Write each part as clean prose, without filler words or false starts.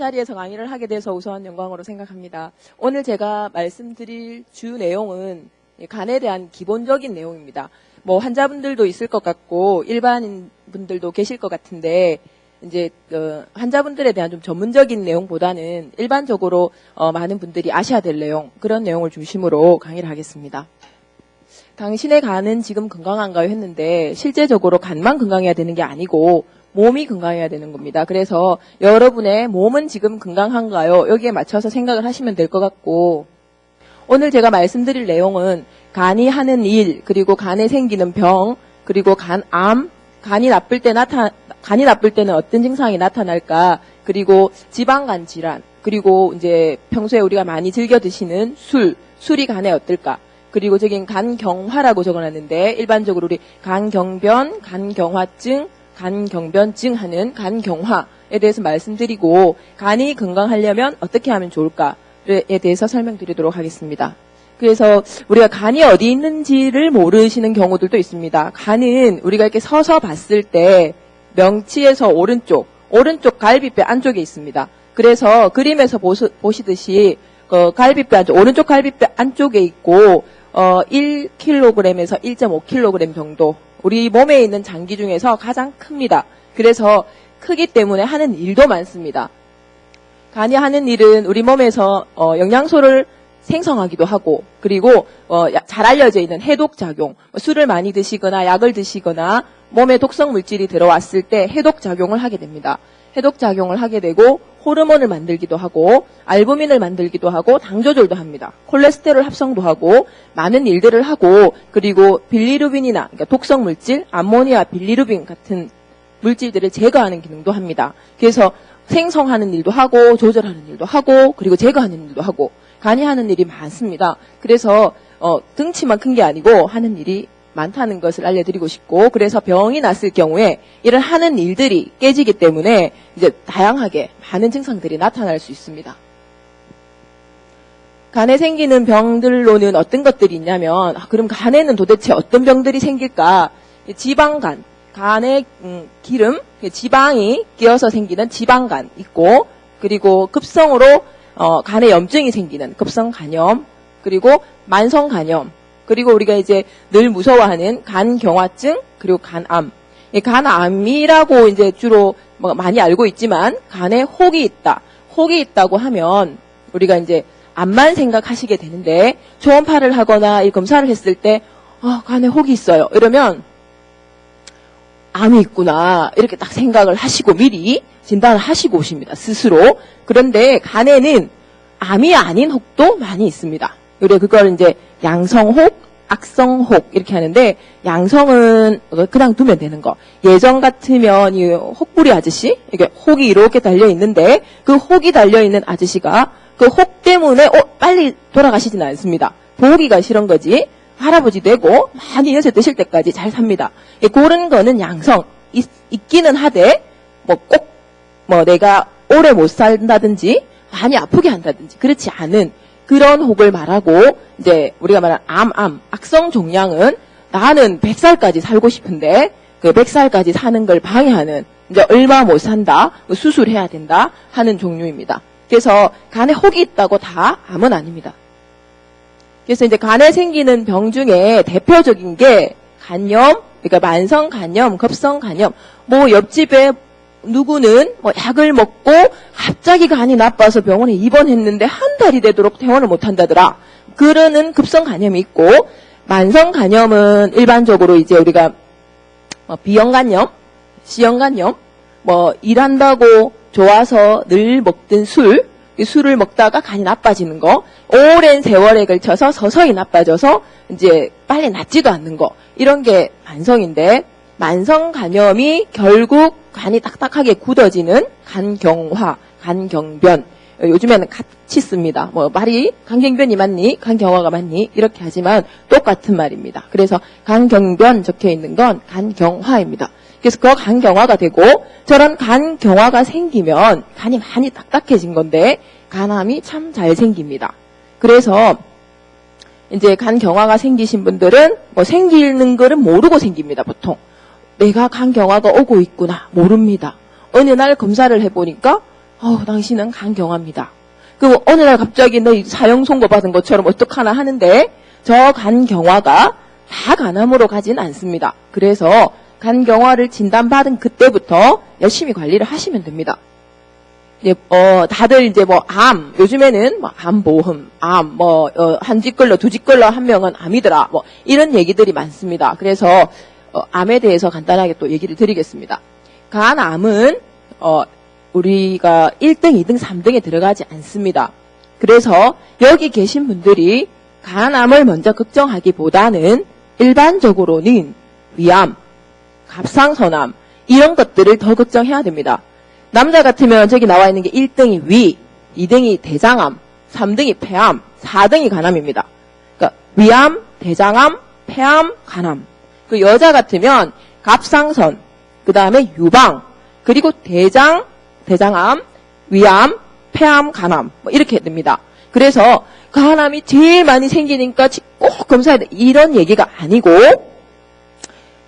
자리에서 강의를 하게 돼서 우수한 영광으로 생각합니다. 오늘 제가 말씀드릴 주 내용은 간에 대한 기본적인 내용입니다. 뭐 환자분들도 있을 것 같고 일반인 분들도 계실 것 같은데 이제 환자분들에 대한 좀 전문적인 내용보다는 일반적으로 많은 분들이 아셔야 될 내용, 그런 내용을 중심으로 강의를 하겠습니다. 당신의 간은 지금 건강한가요? 했는데 실제적으로 간만 건강해야 되는 게 아니고 몸이 건강해야 되는 겁니다. 그래서 여러분의 몸은 지금 건강한가요? 여기에 맞춰서 생각을 하시면 될 것 같고, 오늘 제가 말씀드릴 내용은 간이 하는 일, 그리고 간에 생기는 병, 그리고 간암, 간이 나쁠 때는 어떤 증상이 나타날까, 그리고 지방간 질환, 그리고 이제 평소에 우리가 많이 즐겨 드시는 술이 간에 어떨까, 그리고 저긴 간경화라고 적어놨는데 일반적으로 우리 간경변, 간경화증, 간경변증 하는 간경화에 대해서 말씀드리고, 간이 건강하려면 어떻게 하면 좋을까에 대해서 설명드리도록 하겠습니다. 그래서 우리가 간이 어디 있는지를 모르시는 경우들도 있습니다. 간은 우리가 이렇게 서서 봤을 때 명치에서 오른쪽 갈비뼈 안쪽에 있습니다. 그래서 그림에서 보시듯이 갈비뼈 안쪽, 오른쪽 갈비뼈 안쪽에 있고 1kg에서 1.5kg 정도, 우리 몸에 있는 장기 중에서 가장 큽니다. 그래서 크기 때문에 하는 일도 많습니다. 간이 하는 일은 우리 몸에서 영양소를 생성하기도 하고, 그리고 잘 알려져 있는 해독작용, 술을 많이 드시거나 약을 드시거나 몸에 독성 물질이 들어왔을 때 해독작용을 하게 됩니다. 해독작용을 하게 되고 호르몬을 만들기도 하고 알부민을 만들기도 하고 당 조절도 합니다. 콜레스테롤 합성도 하고 많은 일들을 하고, 그리고 빌리루빈이나 그러니까 독성 물질, 암모니아, 빌리루빈 같은 물질들을 제거하는 기능도 합니다. 그래서 생성하는 일도 하고 조절하는 일도 하고 그리고 제거하는 일도 하고 간이 하는 일이 많습니다. 그래서 등치만 큰 게 아니고 하는 일이 많다는 것을 알려드리고 싶고, 그래서 병이 났을 경우에 이런 하는 일들이 깨지기 때문에 이제 다양하게 많은 증상들이 나타날 수 있습니다. 간에 생기는 병들로는 어떤 것들이 있냐면, 그럼 간에는 도대체 어떤 병들이 생길까? 지방간, 간에 기름, 지방이 끼어서 생기는 지방간 있고, 그리고 급성으로 간에 염증이 생기는 급성간염, 그리고 만성간염, 그리고 우리가 이제 늘 무서워하는 간경화증, 그리고 간암. 간암이라고 이제 주로 많이 알고 있지만, 간에 혹이 있다. 혹이 있다고 하면 우리가 이제 암만 생각하시게 되는데, 초음파를 하거나 이 검사를 했을 때 간에 혹이 있어요. 이러면 암이 있구나 이렇게 딱 생각을 하시고 미리 진단을 하시고 오십니다. 스스로. 그런데 간에는 암이 아닌 혹도 많이 있습니다. 우리가 그걸 이제 양성혹, 악성혹 이렇게 하는데, 양성은 그냥 두면 되는 거. 예전 같으면 이 혹부리 아저씨, 이게 혹이 이렇게 달려 있는데 그 혹이 달려 있는 아저씨가 그 혹 때문에 빨리 돌아가시지는 않습니다. 보기가 싫은 거지. 할아버지 되고 많이 연세 드실 때까지 잘 삽니다. 그런 거는 양성 있기는 하되 꼭 내가 오래 못 산다든지 많이 아프게 한다든지 그렇지 않은 그런 혹을 말하고, 이제 우리가 말하는 악성 종양은 나는 100살까지 살고 싶은데 그 100살까지 사는 걸 방해하는, 이제 얼마 못 산다, 수술해야 된다 하는 종류입니다. 그래서 간에 혹이 있다고 다 암은 아닙니다. 그래서 이제 간에 생기는 병 중에 대표적인 게 간염, 그러니까 만성 간염, 급성 간염. 옆집에 누구는 약을 먹고 갑자기 간이 나빠서 병원에 입원했는데 한 달이 되도록 퇴원을 못 한다더라. 그러는 급성 간염이 있고, 만성 간염은 일반적으로 이제 우리가 B형 간염, C형 간염, 일한다고 좋아서 늘 먹던 술을 먹다가 간이 나빠지는 거, 오랜 세월에 걸쳐서 서서히 나빠져서 이제 빨리 낫지도 않는 거, 이런 게 만성인데, 만성 간염이 결국 간이 딱딱하게 굳어지는 간경화, 간경변. 요즘에는 같이 씁니다. 말이 간경변이 맞니? 간경화가 맞니? 이렇게 하지만 똑같은 말입니다. 그래서 간경변 적혀 있는 건 간경화입니다. 그래서 그 간경화가 되고, 저런 간경화가 생기면 간이 많이 딱딱해진 건데 간암이 참 잘 생깁니다. 그래서 이제 간경화가 생기신 분들은 생기는 거는 모르고 생깁니다. 보통 내가 간경화가 오고 있구나 모릅니다. 어느 날 검사를 해보니까 당신은 간경화입니다. 그리고 어느 날 갑자기 너 사형 선고받은 것처럼 어떡하나 하는데 저 간경화가 다 간암으로 가진 않습니다. 그래서 간경화를 진단받은 그때부터 열심히 관리를 하시면 됩니다. 이제 다들 이제 암, 요즘에는 암보험, 한 집 걸러 두 집 걸러 한 명은 암이더라, 이런 얘기들이 많습니다. 그래서 암에 대해서 간단하게 또 얘기를 드리겠습니다. 간암은 우리가 1등, 2등, 3등에 들어가지 않습니다. 그래서 여기 계신 분들이 간암을 먼저 걱정하기보다는 일반적으로는 위암, 갑상선암 이런 것들을 더 걱정해야 됩니다. 남자 같으면 저기 나와 있는 게 1등이 위, 2등이 대장암, 3등이 폐암, 4등이 간암입니다. 그러니까 위암, 대장암, 폐암, 간암. 그 여자 같으면 갑상선, 그 다음에 유방, 그리고 대장암, 위암, 폐암, 간암 이렇게 됩니다. 그래서 간암이 제일 많이 생기니까 꼭 검사해야 돼 이런 얘기가 아니고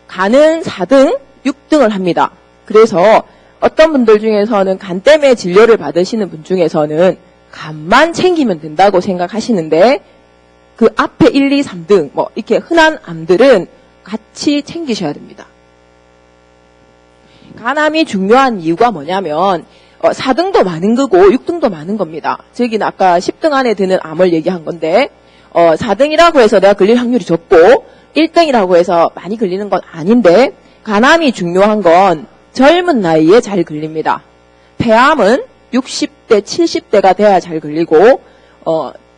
간은 4등, 6등을 합니다. 그래서 어떤 분들 중에서는 간 때문에 진료를 받으시는 분 중에서는 간만 챙기면 된다고 생각하시는데 그 앞에 1, 2, 3등 이렇게 흔한 암들은 같이 챙기셔야 됩니다. 간암이 중요한 이유가 뭐냐면 4등도 많은 거고 6등도 많은 겁니다. 저기는 아까 10등 안에 드는 암을 얘기한 건데 4등이라고 해서 내가 걸릴 확률이 적고 1등이라고 해서 많이 걸리는 건 아닌데 간암이 중요한 건 젊은 나이에 잘 걸립니다. 폐암은 60대, 70대가 돼야 잘 걸리고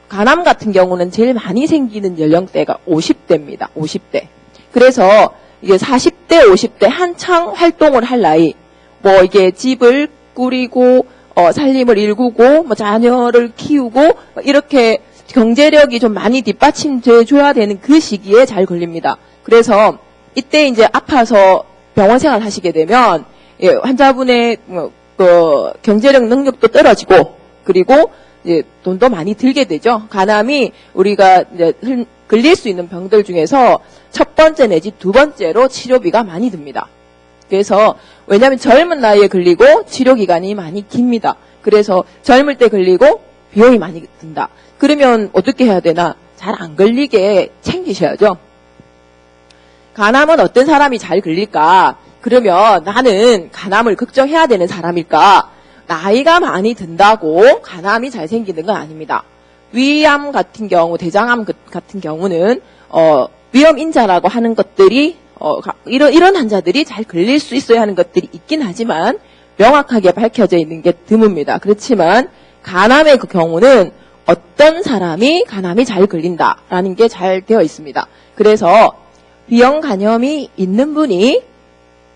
간암 같은 경우는 제일 많이 생기는 연령대가 50대입니다. 50대. 그래서 이게 40대, 50대 한창 활동을 할 나이, 이게 집을 꾸리고 살림을 일구고 자녀를 키우고 이렇게 경제력이 좀 많이 뒷받침돼 줘야 되는 그 시기에 잘 걸립니다. 그래서 이때 이제 아파서 병원 생활 하시게 되면 환자분의 경제력 능력도 떨어지고 그리고 이제 돈도 많이 들게 되죠. 간암이 우리가 이제 걸릴 수 있는 병들 중에서 첫 번째 내지 두 번째로 치료비가 많이 듭니다. 그래서 왜냐하면 젊은 나이에 걸리고 치료 기간이 많이 깁니다. 그래서 젊을 때 걸리고 비용이 많이 든다. 그러면 어떻게 해야 되나? 잘 안 걸리게 챙기셔야죠. 간암은 어떤 사람이 잘 걸릴까? 그러면 나는 간암을 걱정해야 되는 사람일까? 나이가 많이 든다고 간암이 잘 생기는 건 아닙니다. 위암 같은 경우, 대장암 같은 경우는 위험인자라고 하는 것들이 이런 환자들이 잘 걸릴 수 있어야 하는 것들이 있긴 하지만 명확하게 밝혀져 있는 게 드뭅니다. 그렇지만 간암의 그 경우는 어떤 사람이 간암이 잘 걸린다라는 게 잘 되어 있습니다. 그래서 B형 간염이 있는 분이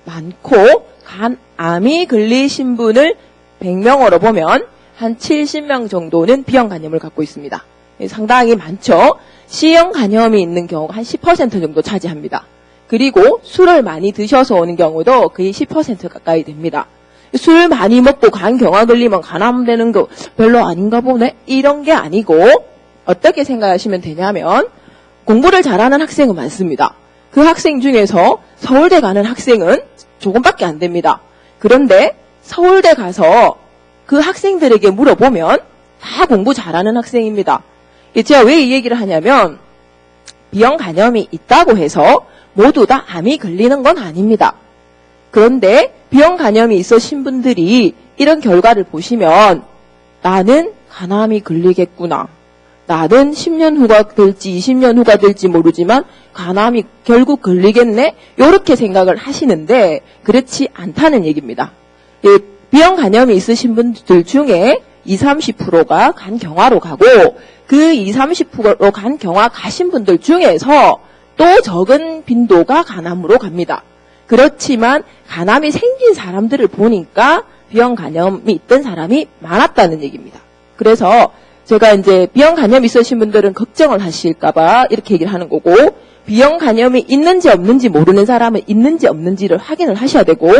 많고 간암이 걸리신 분을 100명으로 보면 한 70명 정도는 B형 간염을 갖고 있습니다. 상당히 많죠. C형 간염이 있는 경우가 한 10% 정도 차지합니다. 그리고 술을 많이 드셔서 오는 경우도 거의 10% 가까이 됩니다. 술 많이 먹고 간경화 걸리면 간암 되는 거 별로 아닌가 보네? 이런 게 아니고 어떻게 생각하시면 되냐면 공부를 잘하는 학생은 많습니다. 그 학생 중에서 서울대 가는 학생은 조금밖에 안 됩니다. 그런데 서울대 가서 그 학생들에게 물어보면 다 공부 잘하는 학생입니다. 제가 왜 이 얘기를 하냐면 B형 간염이 있다고 해서 모두 다 암이 걸리는 건 아닙니다. 그런데 B형 간염이 있으신 분들이 이런 결과를 보시면 나는 간암이 걸리겠구나. 나는 10년 후가 될지 20년 후가 될지 모르지만 간암이 결국 걸리겠네? 이렇게 생각을 하시는데 그렇지 않다는 얘기입니다. B형 간염이 있으신 분들 중에 20-30%가 간경화로 가고 그 20-30% 간경화 가신 분들 중에서 또 적은 빈도가 간암으로 갑니다. 그렇지만 간암이 생긴 사람들을 보니까 B형 간염이 있던 사람이 많았다는 얘기입니다. 그래서 제가 이제 B형 간염이 있으신 분들은 걱정을 하실까봐 이렇게 얘기를 하는 거고 B형 간염이 있는지 없는지 모르는 사람은 있는지 없는지를 확인을 하셔야 되고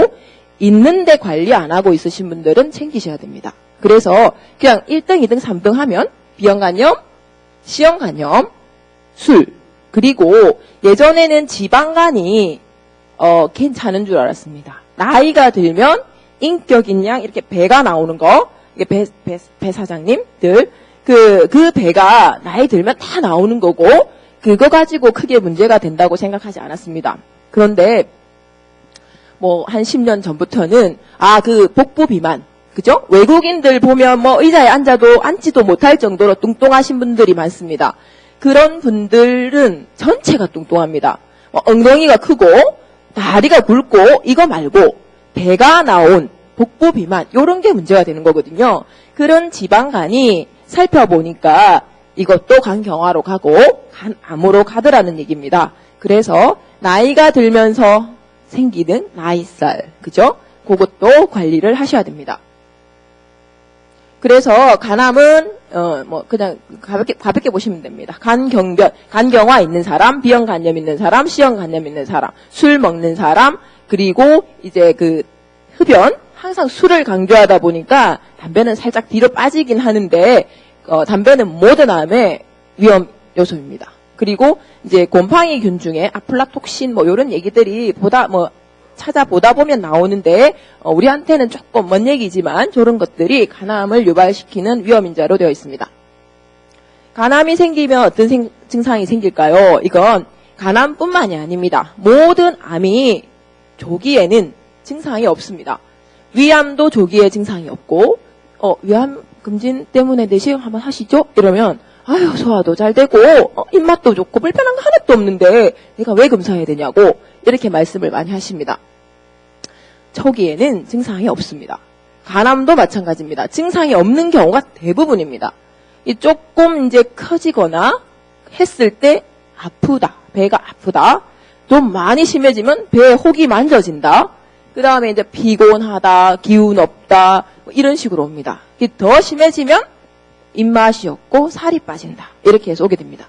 있는데 관리 안 하고 있으신 분들은 챙기셔야 됩니다. 그래서 그냥 1등, 2등, 3등 하면 B형 간염, C형 간염, 술 그리고 예전에는 지방간이 괜찮은 줄 알았습니다. 나이가 들면 인격인 양 이렇게 배가 나오는 거 이게 배 사장님들, 그 배가 나이 들면 다 나오는 거고, 그거 가지고 크게 문제가 된다고 생각하지 않았습니다. 그런데, 한 10년 전부터는, 그 복부 비만, 그죠? 외국인들 보면 의자에 앉지도 못할 정도로 뚱뚱하신 분들이 많습니다. 그런 분들은 전체가 뚱뚱합니다. 엉덩이가 크고, 다리가 굵고, 이거 말고, 배가 나온 복부 비만, 요런 게 문제가 되는 거거든요. 그런 지방간이 살펴보니까 이것도 간경화로 가고, 간암으로 가더라는 얘기입니다. 그래서 나이가 들면서 생기는 나이살, 그죠? 그것도 관리를 하셔야 됩니다. 그래서 간암은 그냥 가볍게 보시면 됩니다. 간경화 있는 사람, 비형 간염 있는 사람, C형 간염 있는 사람, 술 먹는 사람, 그리고 이제 흡연, 항상 술을 강조하다 보니까 담배는 살짝 뒤로 빠지긴 하는데 담배는 모든 암의 위험 요소입니다. 그리고 이제 곰팡이균 중에 아플라톡신 이런 얘기들이 찾아보다 보면 나오는데 우리한테는 조금 먼 얘기지만 저런 것들이 간암을 유발시키는 위험인자로 되어 있습니다. 간암이 생기면 어떤 증상이 생길까요? 이건 간암뿐만이 아닙니다. 모든 암이 조기에는 증상이 없습니다. 위암도 조기에 증상이 없고 위암 금진 때문에 내시경 한번 하시죠? 이러면 소화도 잘 되고 입맛도 좋고 불편한 거 하나도 없는데 내가 왜 검사해야 되냐고 이렇게 말씀을 많이 하십니다. 초기에는 증상이 없습니다. 간암도 마찬가지입니다. 증상이 없는 경우가 대부분입니다. 조금 이제 커지거나 했을 때 아프다, 배가 아프다, 좀 많이 심해지면 배에 혹이 만져진다, 그 다음에 이제 피곤하다, 기운 없다, 이런 식으로 옵니다. 더 심해지면 입맛이 없고 살이 빠진다, 이렇게 해서 오게 됩니다.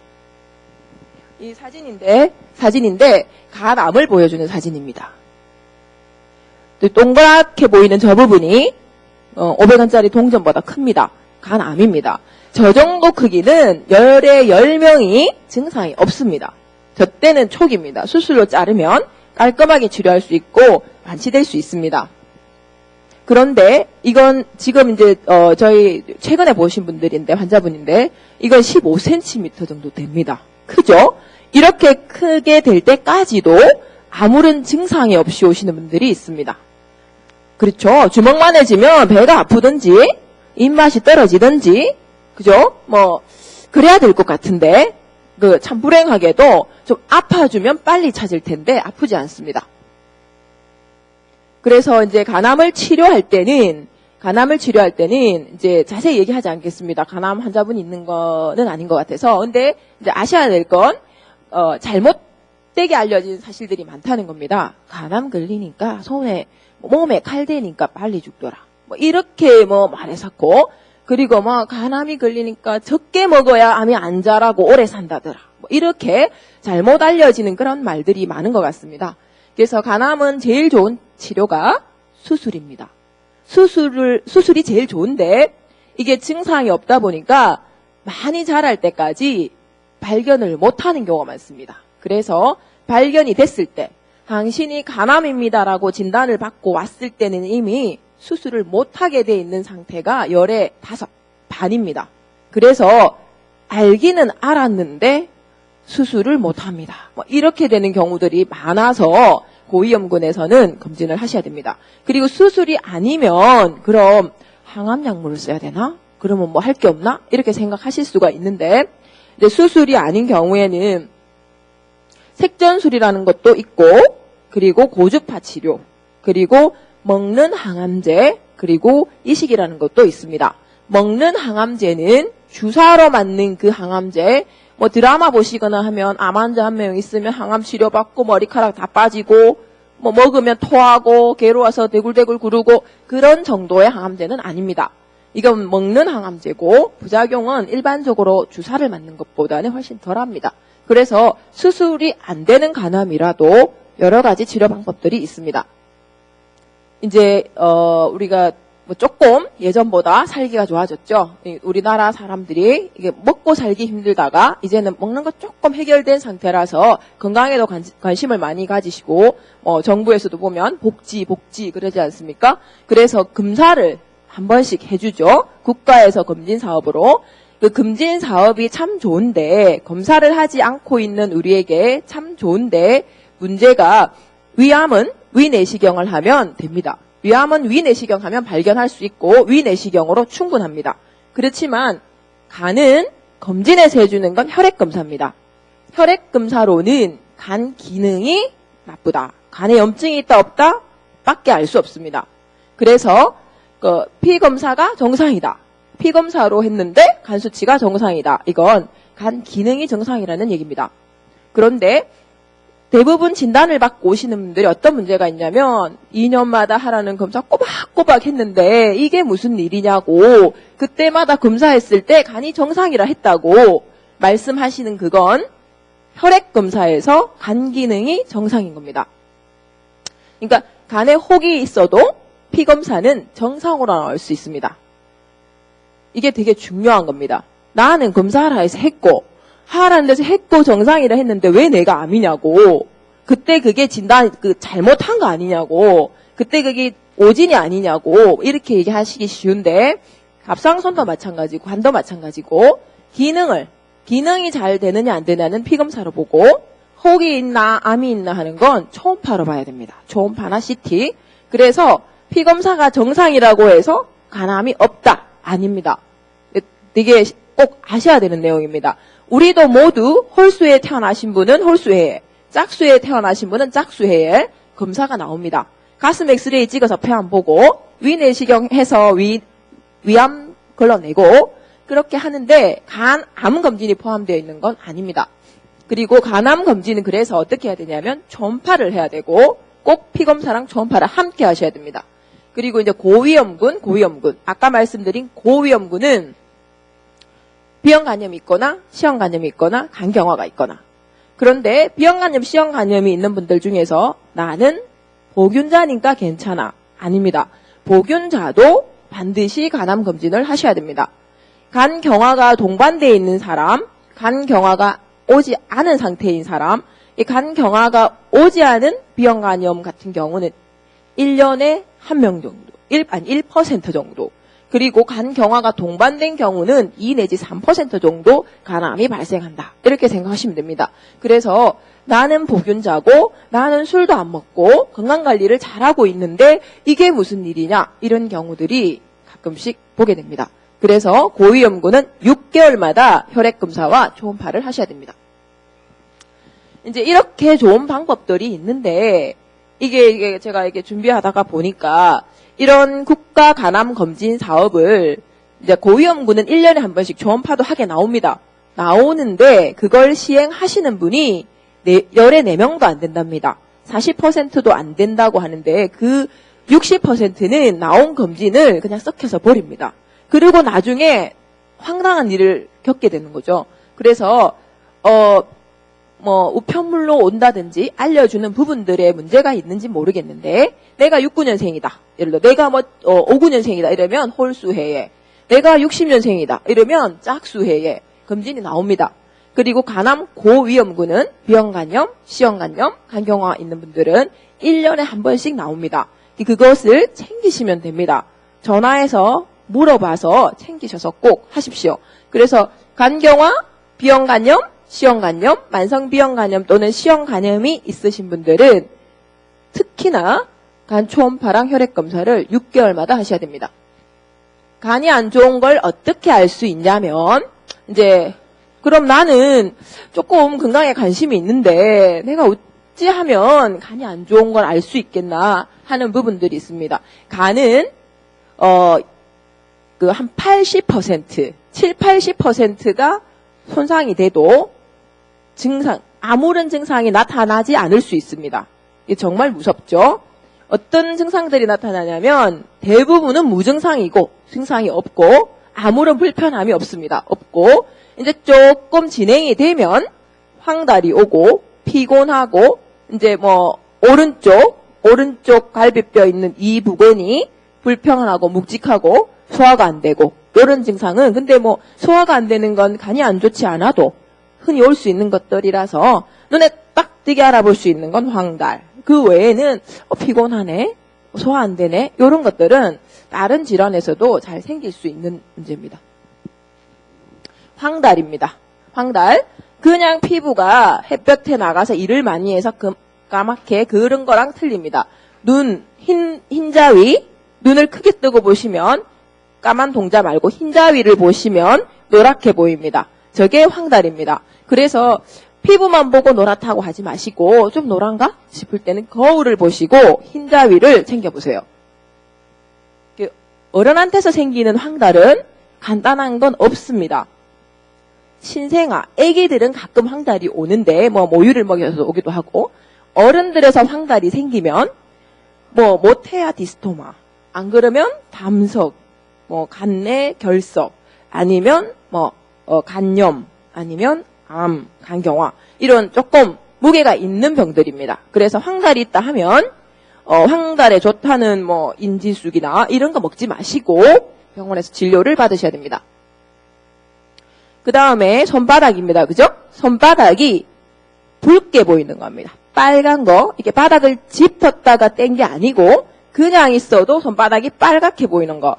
이 사진인데 간암을 보여주는 사진입니다. 동그랗게 보이는 저 부분이 500원짜리 동전보다 큽니다. 간암입니다. 저 정도 크기는 열에 10명이 증상이 없습니다. 저 때는 초기입니다. 수술로 자르면 깔끔하게 치료할 수 있고 완치될 수 있습니다. 그런데 이건 지금 이제 저희 최근에 보신 분들인데 환자분인데 이건 15cm 정도 됩니다. 크죠? 이렇게 크게 될 때까지도 아무런 증상이 없이 오시는 분들이 있습니다. 그렇죠? 주먹만해지면 배가 아프든지 입맛이 떨어지든지 그죠? 그래야 될 것 같은데 참 불행하게도 좀 아파주면 빨리 찾을 텐데 아프지 않습니다. 그래서 이제 간암을 치료할 때는 이제 자세히 얘기하지 않겠습니다. 간암 환자분이 있는 거는 아닌 것 같아서. 근데 이제 아셔야 될 건 잘못되게 알려진 사실들이 많다는 겁니다. 간암 걸리니까 몸에 칼 대니까 빨리 죽더라. 이렇게 말해서고, 그리고 간암이 걸리니까 적게 먹어야 암이 안 자라고 오래 산다더라. 이렇게 잘못 알려지는 그런 말들이 많은 것 같습니다. 그래서 간암은 제일 좋은 치료가 수술입니다. 수술이 제일 좋은데 이게 증상이 없다 보니까 많이 자랄 때까지 발견을 못하는 경우가 많습니다. 그래서 발견이 됐을 때 당신이 간암입니다라고 진단을 받고 왔을 때는 이미 수술을 못하게 돼 있는 상태가 열의 5반입니다. 그래서 알기는 알았는데 수술을 못합니다. 이렇게 되는 경우들이 많아서 고위험군에서는 검진을 하셔야 됩니다. 그리고 수술이 아니면 그럼 항암약물을 써야 되나? 그러면 할 게 없나? 이렇게 생각하실 수가 있는데 이제 수술이 아닌 경우에는 색전술이라는 것도 있고 그리고 고주파 치료 그리고 먹는 항암제 그리고 이식이라는 것도 있습니다. 먹는 항암제는 주사로 맞는 그 항암제 드라마 보시거나 하면 암 환자 한 명 있으면 항암 치료받고 머리카락 다 빠지고 먹으면 토하고 괴로워서 대굴대굴 구르고 그런 정도의 항암제는 아닙니다. 이건 먹는 항암제고 부작용은 일반적으로 주사를 맞는 것보다는 훨씬 덜합니다. 그래서 수술이 안 되는 간암이라도 여러 가지 치료 방법들이 있습니다. 이제 우리가 조금 예전보다 살기가 좋아졌죠. 우리나라 사람들이 이게 먹고 살기 힘들다가 이제는 먹는 것 조금 해결된 상태라서 건강에도 관심을 많이 가지시고 정부에서도 보면 복지 그러지 않습니까? 그래서 검사를 한 번씩 해주죠. 국가에서 검진 사업으로. 그 검진 사업이 참 좋은데 검사를 하지 않고 있는 우리에게 참 좋은데 문제가 위암은 위내시경을 하면 됩니다. 위암은 위내시경 하면 발견할 수 있고 위내시경으로 충분합니다. 그렇지만 간은 검진에서 해주는 건 혈액검사입니다. 혈액검사로는 간 기능이 나쁘다. 간에 염증이 있다 없다? 밖에 알 수 없습니다. 그래서 피검사가 정상이다. 피검사로 했는데 간 수치가 정상이다. 이건 간 기능이 정상이라는 얘기입니다. 그런데 대부분 진단을 받고 오시는 분들이 어떤 문제가 있냐면 2년마다 하라는 검사 꼬박꼬박 했는데 이게 무슨 일이냐고 그때마다 검사했을 때 간이 정상이라 했다고 말씀하시는 그건 혈액검사에서 간 기능이 정상인 겁니다. 그러니까 간에 혹이 있어도 피검사는 정상으로 나올 수 있습니다. 이게 되게 중요한 겁니다. 나는 검사하라 해서 했고 하라는 데서 했고 정상이라 했는데 왜 내가 암이냐고 그때 그게 진단 잘못한 거 아니냐고 그때 그게 오진이 아니냐고 이렇게 얘기하시기 쉬운데 갑상선도 마찬가지고 간도 마찬가지고 기능이 잘 되느냐 안 되느냐는 피검사로 보고 혹이 있나 암이 있나 하는 건 초음파로 봐야 됩니다. 초음파나 CT. 그래서 피검사가 정상이라고 해서 간암이 없다. 아닙니다. 되게 꼭 아셔야 되는 내용입니다. 우리도 모두 홀수에 태어나신 분은 홀수해에, 짝수에 태어나신 분은 짝수해에 검사가 나옵니다. 가슴 엑스레이 찍어서 폐암 보고 위내시경 해서 위암 걸러내고 그렇게 하는데 간암 검진이 포함되어 있는 건 아닙니다. 그리고 간암 검진은 그래서 어떻게 해야 되냐면 초음파를 해야 되고 꼭 피검사랑 초음파를 함께 하셔야 됩니다. 그리고 이제 고위험군. 아까 말씀드린 고위험군은 비형간염이 있거나 시형간염이 있거나 간경화가 있거나 그런데 비형간염, 시형간염이 있는 분들 중에서 나는 보균자니까 괜찮아. 아닙니다. 보균자도 반드시 간암 검진을 하셔야 됩니다. 간경화가 동반되어 있는 사람, 간경화가 오지 않은 상태인 사람, 이 간경화가 오지 않은 비형간염 같은 경우는 1년에 1명 정도, 1% 정도. 그리고 간경화가 동반된 경우는 2 내지 3% 정도 간암이 발생한다. 이렇게 생각하시면 됩니다. 그래서 나는 보균자고 나는 술도 안 먹고 건강관리를 잘하고 있는데 이게 무슨 일이냐 이런 경우들이 가끔씩 보게 됩니다. 그래서 고위험군은 6개월마다 혈액검사와 초음파를 하셔야 됩니다. 이제 이렇게 좋은 방법들이 있는데 이게 제가 이게 준비하다가 보니까 이런 국가 간암 검진 사업을 이제 고위험군은 1년에 한 번씩 초음파도 하게 나옵니다. 나오는데 그걸 시행하시는 분이 14명도 안 된답니다. 40%도 안 된다고 하는데 그 60%는 나온 검진을 그냥 썩혀서 버립니다. 그리고 나중에 황당한 일을 겪게 되는 거죠. 그래서 우편물로 온다든지 알려주는 부분들에 문제가 있는지 모르겠는데 내가 69년생이다. 예를 들어 내가 59년생이다. 이러면 홀수해에 내가 60년생이다. 이러면 짝수해에 검진이 나옵니다. 그리고 간암 고위험군은 비형간염, 시형간염, 간경화 있는 분들은 1년에 한 번씩 나옵니다. 그것을 챙기시면 됩니다. 전화해서 물어봐서 챙기셔서 꼭 하십시오. 그래서 간경화, 비형간염, 시형간염, 만성비형간염 또는 시형간염이 있으신 분들은 특히나 간 초음파랑 혈액검사를 6개월마다 하셔야 됩니다. 간이 안 좋은 걸 어떻게 알 수 있냐면 이제 그럼 나는 조금 건강에 관심이 있는데 내가 어찌 하면 간이 안 좋은 걸 알 수 있겠나 하는 부분들이 있습니다. 간은 한 80%, 80%가 손상이 돼도 아무런 증상이 나타나지 않을 수 있습니다. 이게 정말 무섭죠? 어떤 증상들이 나타나냐면 대부분은 무증상이고 증상이 없고 아무런 불편함이 없습니다. 없고 이제 조금 진행이 되면 황달이 오고 피곤하고 이제 오른쪽 갈비뼈 있는 이 부근이 불편하고 묵직하고 소화가 안 되고 이런 증상은 근데 소화가 안 되는 건 간이 안 좋지 않아도 흔히 올 수 있는 것들이라서 눈에 딱 띄게 알아볼 수 있는 건 황달. 그 외에는 피곤하네, 소화 안 되네 이런 것들은 다른 질환에서도 잘 생길 수 있는 문제입니다. 황달입니다. 황달. 그냥 피부가 햇볕에 나가서 일을 많이 해서 까맣게 그런 거랑 틀립니다. 흰자위, 눈을 크게 뜨고 보시면 까만 동자 말고 흰자위를 보시면 노랗게 보입니다. 저게 황달입니다. 그래서 피부만 보고 노랗다고 하지 마시고 좀 노란가 싶을 때는 거울을 보시고 흰자위를 챙겨보세요. 어른한테서 생기는 황달은 간단한 건 없습니다. 신생아, 아기들은 가끔 황달이 오는데 모유를 먹여서 오기도 하고 어른들에서 황달이 생기면 모테아 디스토마, 안 그러면 담석, 간내 결석, 아니면 간염, 아니면 암, 간경화 이런 조금 무게가 있는 병들입니다. 그래서 황달이 있다 하면 황달에 좋다는 인지숙이나 이런 거 먹지 마시고 병원에서 진료를 받으셔야 됩니다. 그 다음에 손바닥입니다. 그죠? 손바닥이 붉게 보이는 겁니다. 빨간 거, 이게 바닥을 짚었다가 뗀 게 아니고 그냥 있어도 손바닥이 빨갛게 보이는 거.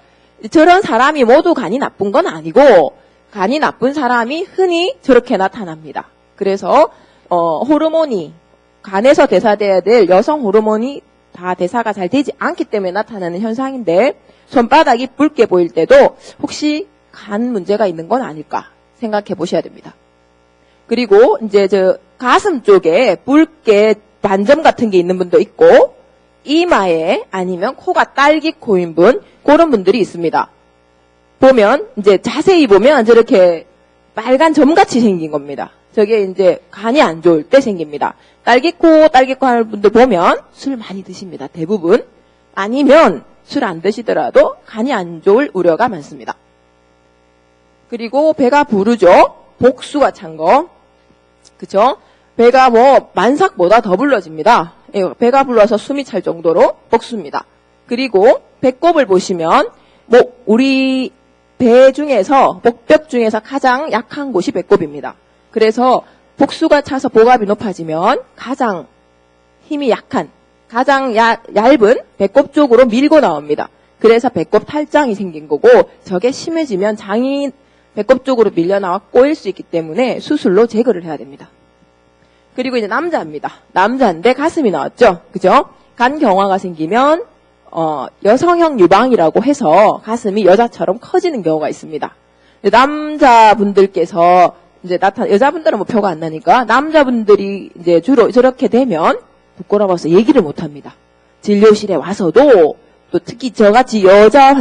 저런 사람이 모두 간이 나쁜 건 아니고 간이 나쁜 사람이 흔히 저렇게 나타납니다. 그래서 호르몬이 간에서 대사돼야 될 여성 호르몬이 다 대사가 잘 되지 않기 때문에 나타나는 현상인데 손바닥이 붉게 보일 때도 혹시 간 문제가 있는 건 아닐까 생각해 보셔야 됩니다. 그리고 이제 가슴 쪽에 붉게 반점 같은 게 있는 분도 있고 이마에 아니면 코가 딸기코인 분 그런 분들이 있습니다. 보면 이제 자세히 보면 저렇게 빨간 점같이 생긴 겁니다. 저게 이제 간이 안 좋을 때 생깁니다. 딸기코 하는 분들 보면 술 많이 드십니다. 대부분. 아니면 술 안 드시더라도 간이 안 좋을 우려가 많습니다. 그리고 배가 부르죠. 복수가 찬 거. 그죠? 배가 만삭보다 더 불러집니다. 배가 불러서 숨이 찰 정도로 복수입니다. 그리고 배꼽을 보시면 우리 배 중에서 목벽 중에서 가장 약한 곳이 배꼽입니다. 그래서 복수가 차서 복압이 높아지면 가장 힘이 약한 가장 얇은 배꼽 쪽으로 밀고 나옵니다. 그래서 배꼽 탈장이 생긴 거고 저게 심해지면 장이 배꼽 쪽으로 밀려나와 꼬일 수 있기 때문에 수술로 제거를 해야 됩니다. 그리고 이제 남자입니다. 남자인데 가슴이 나왔죠. 그죠? 간경화가 생기면 여성형 유방이라고 해서 가슴이 여자처럼 커지는 경우가 있습니다. 남자분들께서 이제 여자분들은 표가 안 나니까 남자분들이 이제 주로 저렇게 되면 부끄러워서 얘기를 못 합니다. 진료실에 와서도 또 특히 저같이 여자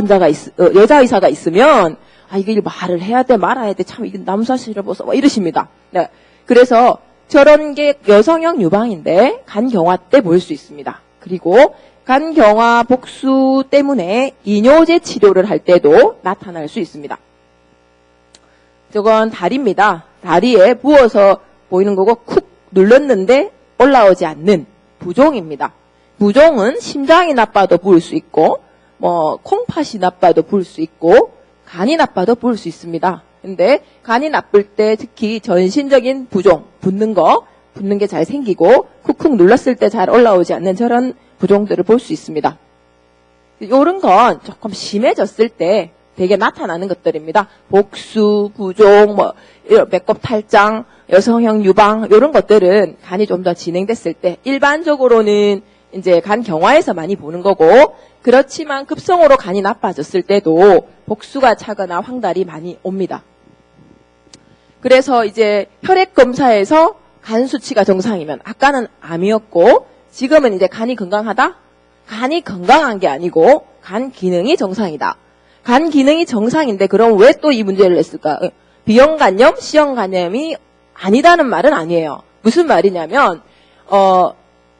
의사가 있으면 이걸 말을 해야 돼 말아야 돼 참 이게 남사시를 벗어 이러십니다. 네. 그래서 저런 게 여성형 유방인데 간경화 때 보일 수 있습니다. 그리고 간경화 복수 때문에 이뇨제 치료를 할 때도 나타날 수 있습니다. 저건 다리입니다. 다리에 부어서 보이는 거고 쿡 눌렀는데 올라오지 않는 부종입니다. 부종은 심장이 나빠도 부을 수 있고 콩팥이 나빠도 부을 수 있고 간이 나빠도 부을 수 있습니다. 근데 간이 나쁠 때 특히 전신적인 부종, 붓는 게 잘 생기고 쿡쿡 눌렀을 때 잘 올라오지 않는 저런 부종들을 볼 수 있습니다. 이런 건 조금 심해졌을 때 되게 나타나는 것들입니다. 복수, 부종, 이런 배꼽 탈장, 여성형 유방 이런 것들은 간이 좀 더 진행됐을 때 일반적으로는 이제 간 경화에서 많이 보는 거고 그렇지만 급성으로 간이 나빠졌을 때도 복수가 차거나 황달이 많이 옵니다. 그래서 이제 혈액 검사에서 간 수치가 정상이면 아까는 암이었고 지금은 이제 간이 건강하다? 간이 건강한 게 아니고 간 기능이 정상이다. 간 기능이 정상인데 그럼 왜 또 이 문제를 냈을까? B형간염, C형간염이 아니다는 말은 아니에요. 무슨 말이냐면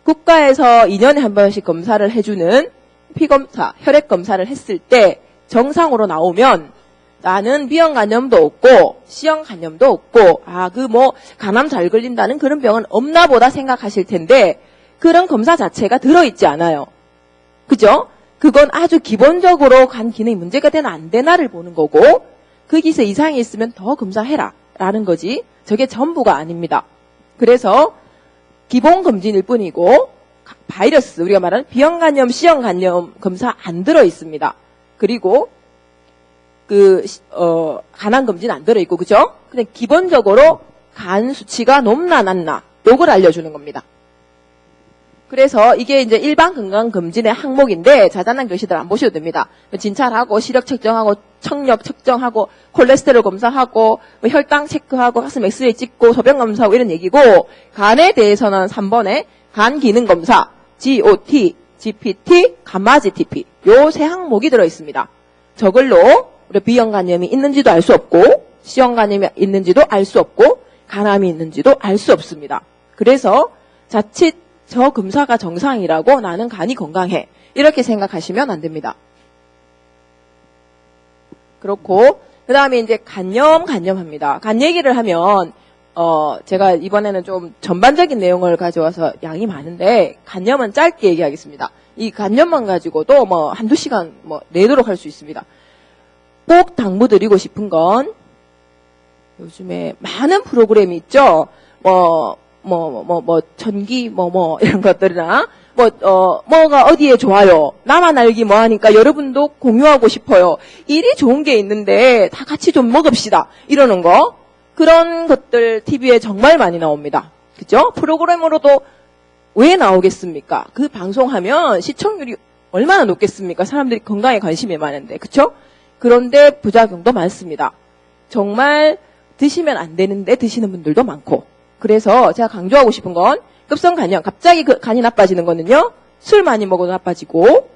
국가에서 2년에 한 번씩 검사를 해주는 피검사, 혈액검사를 했을 때 정상으로 나오면 나는 B형간염도 없고 C형간염도 없고 간암 잘 걸린다는 그런 병은 없나 보다 생각하실 텐데 그런 검사 자체가 들어있지 않아요. 그죠? 그건 아주 기본적으로 간 기능이 문제가 되나 안 되나를 보는 거고 거기서 이상이 있으면 더 검사해라 라는 거지 저게 전부가 아닙니다. 그래서 기본 검진일 뿐이고 바이러스 우리가 말하는 B형간염, C형간염 검사 안 들어있습니다. 그리고 간암 검진 안 들어있고, 그죠? 근데 기본적으로 간 수치가 높나 낮나, 요걸 알려주는 겁니다. 그래서 이게 이제 일반 건강검진의 항목인데 자잘한 교시들 안 보셔도 됩니다. 진찰하고 시력 측정하고 청력 측정하고 콜레스테롤 검사하고 혈당 체크하고 가슴 엑스레이 찍고 소변 검사하고 이런 얘기고, 간에 대해서는 3번에 간 기능 검사, GOT, GPT, 감마 GTP 요 세 항목이 들어있습니다. 저걸로 우리 B형 간염이 있는지도 알 수 없고 C형 간염이 있는지도 알 수 없고 간암이 있는지도 알 수 없습니다. 그래서 자칫 저 검사가 정상이라고 나는 간이 건강해, 이렇게 생각하시면 안 됩니다. 그렇고 그 다음에 이제 간염합니다. 간 얘기를 하면 제가 이번에는 좀 전반적인 내용을 가져와서 양이 많은데 간염은 짧게 얘기하겠습니다. 이 간염만 가지고도 뭐 한두 시간 내도록 할 수 있습니다. 꼭 당부드리고 싶은 건 요즘에 많은 프로그램이 있죠. 전기, 이런 것들이나, 뭐가 어디에 좋아요. 나만 알기 뭐하니까 여러분도 공유하고 싶어요. 일이 좋은 게 있는데 다 같이 좀 먹읍시다. 이러는 거. 그런 것들 TV에 정말 많이 나옵니다. 그죠? 프로그램으로도 왜 나오겠습니까? 그 방송하면 시청률이 얼마나 높겠습니까? 사람들이 건강에 관심이 많은데. 그쵸? 그런데 부작용도 많습니다. 정말 드시면 안 되는데 드시는 분들도 많고. 그래서 제가 강조하고 싶은 건 급성 간염, 갑자기 간이 나빠지는 거는요, 술 많이 먹어도 나빠지고,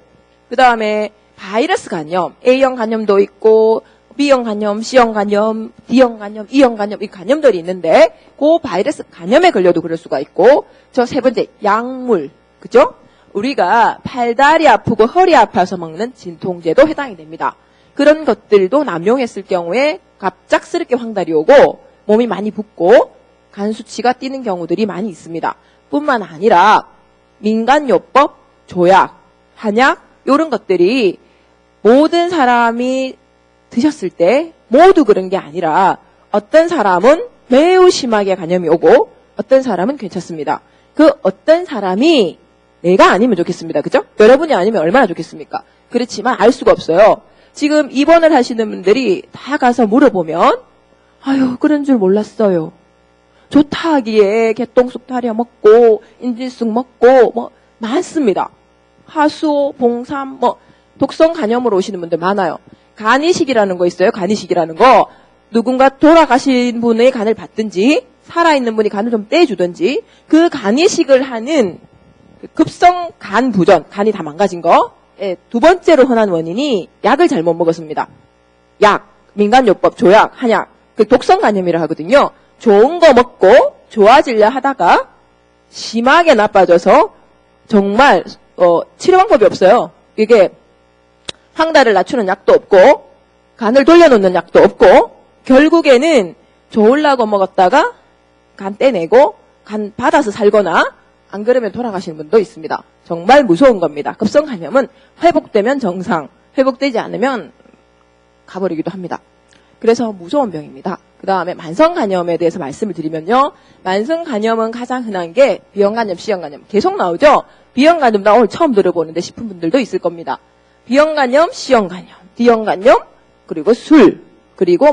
그 다음에 바이러스 간염, A형 간염도 있고 B형 간염, C형 간염, D형 간염, E형 간염, 이 간염들이 있는데 그 바이러스 간염에 걸려도 그럴 수가 있고, 저 세 번째 약물, 그죠? 우리가 팔다리 아프고 허리 아파서 먹는 진통제도 해당이 됩니다. 그런 것들도 남용했을 경우에 갑작스럽게 황달이 오고 몸이 많이 붓고 간 수치가 뛰는 경우들이 많이 있습니다. 뿐만 아니라 민간요법, 조약, 한약 이런 것들이 모든 사람이 드셨을 때 모두 그런 게 아니라 어떤 사람은 매우 심하게 간염이 오고 어떤 사람은 괜찮습니다. 그 어떤 사람이 내가 아니면 좋겠습니다. 그죠? 여러분이 아니면 얼마나 좋겠습니까? 그렇지만 알 수가 없어요. 지금 입원을 하시는 분들이 다 가서 물어보면 아유 그런 줄 몰랐어요. 좋다 하기에 개똥쑥 타려 먹고 인질쑥 먹고 많습니다. 하수, 봉삼, 독성 간염으로 오시는 분들 많아요. 간이식이라는 거 있어요. 간이식이라는 거. 누군가 돌아가신 분의 간을 받든지 살아있는 분이 간을 좀 떼주든지 그 간이식을 하는 급성 간 부전, 간이 다 망가진 거. 예, 두 번째로 흔한 원인이 약을 잘못 먹었습니다. 약, 민간요법, 조약, 한약. 그 독성 간염이라 하거든요. 좋은 거 먹고 좋아지려 하다가 심하게 나빠져서 정말 치료 방법이 없어요. 이게 황달을 낮추는 약도 없고 간을 돌려놓는 약도 없고 결국에는 좋으려고 먹었다가 간 떼내고 간 받아서 살거나 안 그러면 돌아가시는 분도 있습니다. 정말 무서운 겁니다. 급성 간염은 회복되면 정상, 회복되지 않으면 가버리기도 합니다. 그래서 무서운 병입니다. 그 다음에 만성간염에 대해서 말씀을 드리면요. 만성간염은 가장 흔한 게 B형간염, C형간염 계속 나오죠. B형간염 나 오늘 처음 들어보는데 싶은 분들도 있을 겁니다. B형간염, C형간염, D형간염, 그리고 술, 그리고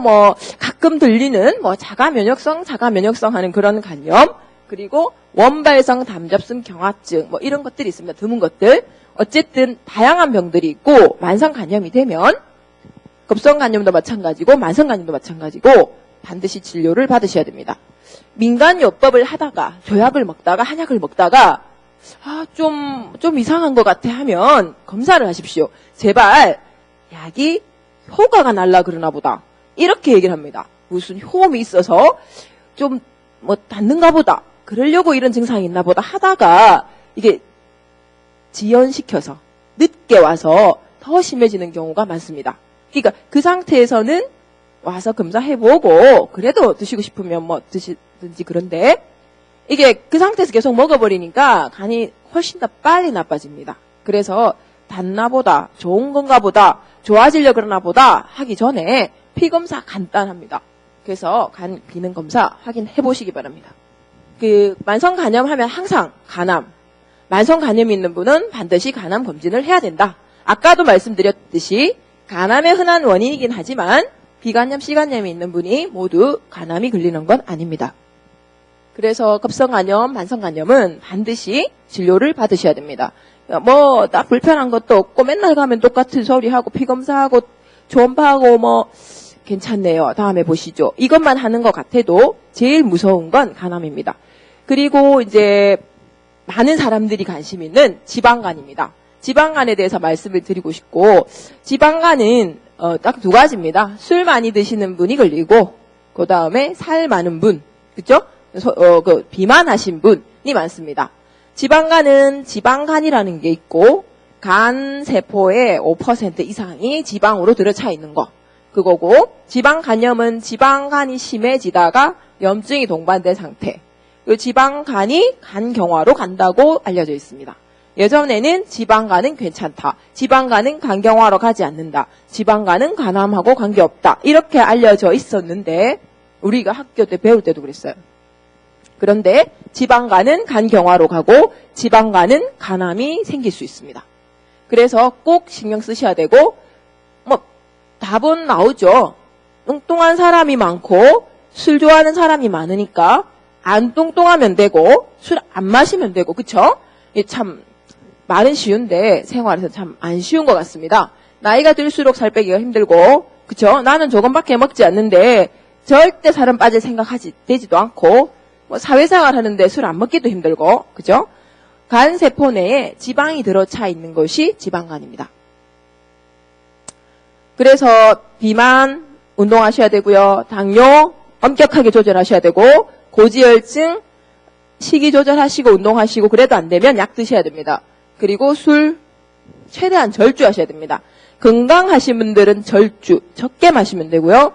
가끔 들리는 자가면역성 하는 그런 간염, 그리고 원발성 담접성 경화증 이런 것들이 있습니다. 드문 것들. 어쨌든 다양한 병들이 있고 만성간염이 되면 급성간염도 마찬가지고 만성간염도 마찬가지고 반드시 진료를 받으셔야 됩니다. 민간요법을 하다가 조약을 먹다가 한약을 먹다가 좀 이상한 것 같아 하면 검사를 하십시오. 제발 약이 효과가 날라 그러나 보다. 이렇게 얘기를 합니다. 무슨 효험이 있어서 좀 닿는가 보다. 그러려고 이런 증상이 있나 보다 하다가 이게 지연시켜서 늦게 와서 더 심해지는 경우가 많습니다. 그러니까 그 상태에서는 와서 검사해보고 그래도 드시고 싶으면 드시든지 그런데 이게 그 상태에서 계속 먹어버리니까 간이 훨씬 더 빨리 나빠집니다. 그래서 닿나 보다, 좋은 건가 보다, 좋아지려 그러나 보다 하기 전에 피검사 간단합니다. 그래서 간 기능 검사 확인해보시기 바랍니다. 만성 간염 하면 항상 간암, 만성 간염이 있는 분은 반드시 간암 검진을 해야 된다. 아까도 말씀드렸듯이 간암의 흔한 원인이긴 하지만 비간염, C간염이 있는 분이 모두 간암이 걸리는 건 아닙니다. 그래서 급성간염, 만성간염은 반드시 진료를 받으셔야 됩니다. 뭐 나 불편한 것도 없고 맨날 가면 똑같은 소리하고 피검사하고 초음파하고 뭐 괜찮네요. 다음에 보시죠. 이것만 하는 것 같아도 제일 무서운 건 간암입니다. 그리고 이제 많은 사람들이 관심 있는 지방간입니다. 지방간에 대해서 말씀을 드리고 싶고, 지방간은 딱 두 가지입니다. 술 많이 드시는 분이 걸리고, 그 다음에 살 많은 분, 그죠? 비만하신 분이 많습니다. 지방간은 지방간이라는 게 있고, 간 세포의 5% 이상이 지방으로 들어차 있는 거. 그거고, 지방간염은 지방간이 심해지다가 염증이 동반된 상태. 그 지방간이 간경화로 간다고 알려져 있습니다. 예전에는 지방간은 괜찮다. 지방간은 간경화로 가지 않는다. 지방간은 간암하고 관계없다. 이렇게 알려져 있었는데 우리가 학교 때 배울 때도 그랬어요. 그런데 지방간은 간경화로 가고 지방간은 간암이 생길 수 있습니다. 그래서 꼭 신경 쓰셔야 되고 뭐 답은 나오죠. 뚱뚱한 사람이 많고 술 좋아하는 사람이 많으니까 안 뚱뚱하면 되고 술 안 마시면 되고 그쵸? 참 말은 쉬운데 생활에서 참 안 쉬운 것 같습니다. 나이가 들수록 살 빼기가 힘들고 그쵸? 나는 조금밖에 먹지 않는데 절대 살은 빠질 생각하지 되지도 않고 뭐 사회생활 하는데 술 안 먹기도 힘들고 그죠? 간 세포 내에 지방이 들어차 있는 것이 지방간입니다. 그래서 비만 운동하셔야 되고요. 당뇨 엄격하게 조절하셔야 되고 고지혈증 식이 조절하시고 운동하시고 그래도 안 되면 약 드셔야 됩니다. 그리고 술 최대한 절주하셔야 됩니다. 건강하신 분들은 절주 적게 마시면 되고요.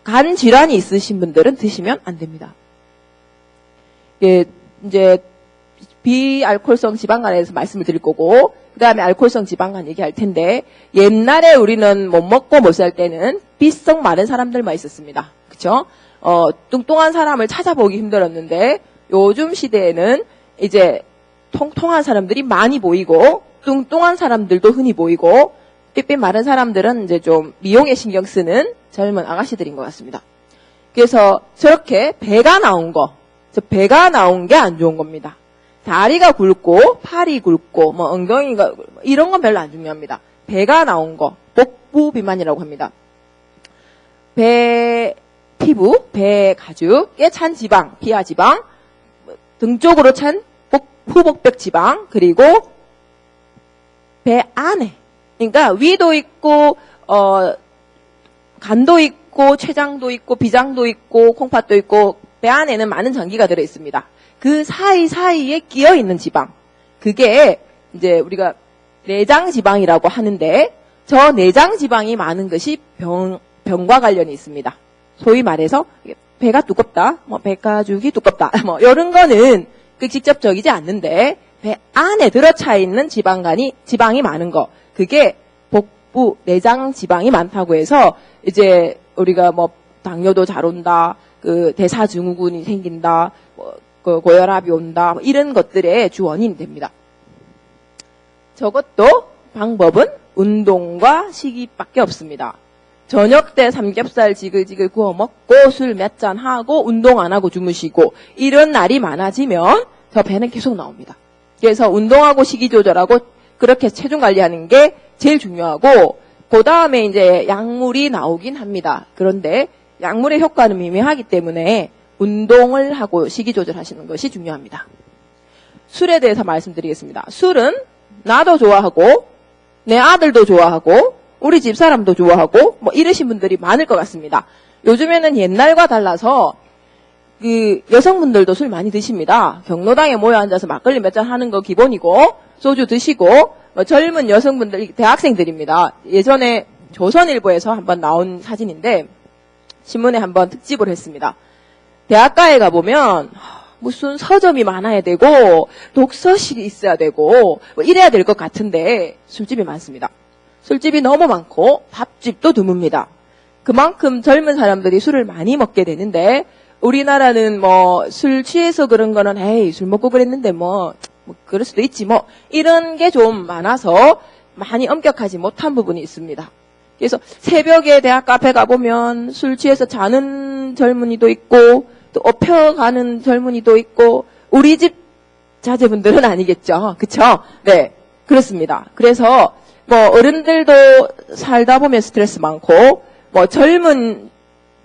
간 질환이 있으신 분들은 드시면 안 됩니다. 예, 이제 비알코올성 지방간에 대해서 말씀을 드릴 거고 그 다음에 알코올성 지방간 얘기할 텐데 옛날에 우리는 못 먹고 못 살 때는 비성 마른 사람들만 있었습니다. 그쵸? 뚱뚱한 사람을 찾아보기 힘들었는데 요즘 시대에는 이제 통통한 사람들이 많이 보이고 뚱뚱한 사람들도 흔히 보이고 삐삐 마른 사람들은 이제 좀 미용에 신경 쓰는 젊은 아가씨들인 것 같습니다. 그래서 저렇게 배가 나온 거, 배가 나온 게 안 좋은 겁니다. 다리가 굵고 팔이 굵고 뭐 엉덩이가 이런 건 별로 안 중요합니다. 배가 나온 거, 복부 비만이라고 합니다. 배 피부, 배 가죽에 찬 지방, 피하 지방, 등 쪽으로 찬 후복벽 지방, 그리고 배 안에, 그러니까 위도 있고 간도 있고 췌장도 있고 비장도 있고 콩팥도 있고 배 안에는 많은 장기가 들어 있습니다. 그 사이사이에 끼어 있는 지방, 그게 이제 우리가 내장 지방이라고 하는데 저 내장 지방이 많은 것이 병과 관련이 있습니다. 소위 말해서 배가 두껍다, 뭐 배가죽이 두껍다, 뭐 이런 거는 직접적이지 않는데 배 안에 들어차 있는 지방이 많은 거, 그게 복부 내장 지방이 많다고 해서 이제 우리가 뭐 당뇨도 잘 온다, 그 대사증후군이 생긴다, 그 고혈압이 온다, 뭐 이런 것들의 주 원인이 됩니다. 저것도 방법은 운동과 식이밖에 없습니다. 저녁 때 삼겹살 지글지글 구워 먹고 술 몇 잔 하고 운동 안 하고 주무시고 이런 날이 많아지면 저 배는 계속 나옵니다. 그래서 운동하고 식이 조절하고 그렇게 체중 관리하는 게 제일 중요하고 그 다음에 이제 약물이 나오긴 합니다. 그런데 약물의 효과는 미미하기 때문에 운동을 하고 식이 조절하시는 것이 중요합니다. 술에 대해서 말씀드리겠습니다. 술은 나도 좋아하고 내 아들도 좋아하고 우리 집사람도 좋아하고 뭐 이러신 분들이 많을 것 같습니다. 요즘에는 옛날과 달라서 그 여성분들도 술 많이 드십니다. 경로당에 모여 앉아서 막걸리 몇 잔 하는 거 기본이고 소주 드시고 뭐 젊은 여성분들, 대학생들입니다. 예전에 조선일보에서 한번 나온 사진인데 신문에 한번 특집을 했습니다. 대학가에 가보면 무슨 서점이 많아야 되고 독서실이 있어야 되고 뭐 이래야 될 것 같은데 술집이 많습니다. 술집이 너무 많고 밥집도 드뭅니다. 그만큼 젊은 사람들이 술을 많이 먹게 되는데 우리나라는 뭐 술 취해서 그런 거는 에이 술 먹고 그랬는데 뭐 그럴 수도 있지 뭐 이런 게 좀 많아서 많이 엄격하지 못한 부분이 있습니다. 그래서 새벽에 대학 카페 가보면 술 취해서 자는 젊은이도 있고 또 업혀가는 젊은이도 있고 우리 집 자제분들은 아니겠죠. 그쵸? 네. 그렇습니다. 그래서 뭐 어른들도 살다 보면 스트레스 많고 뭐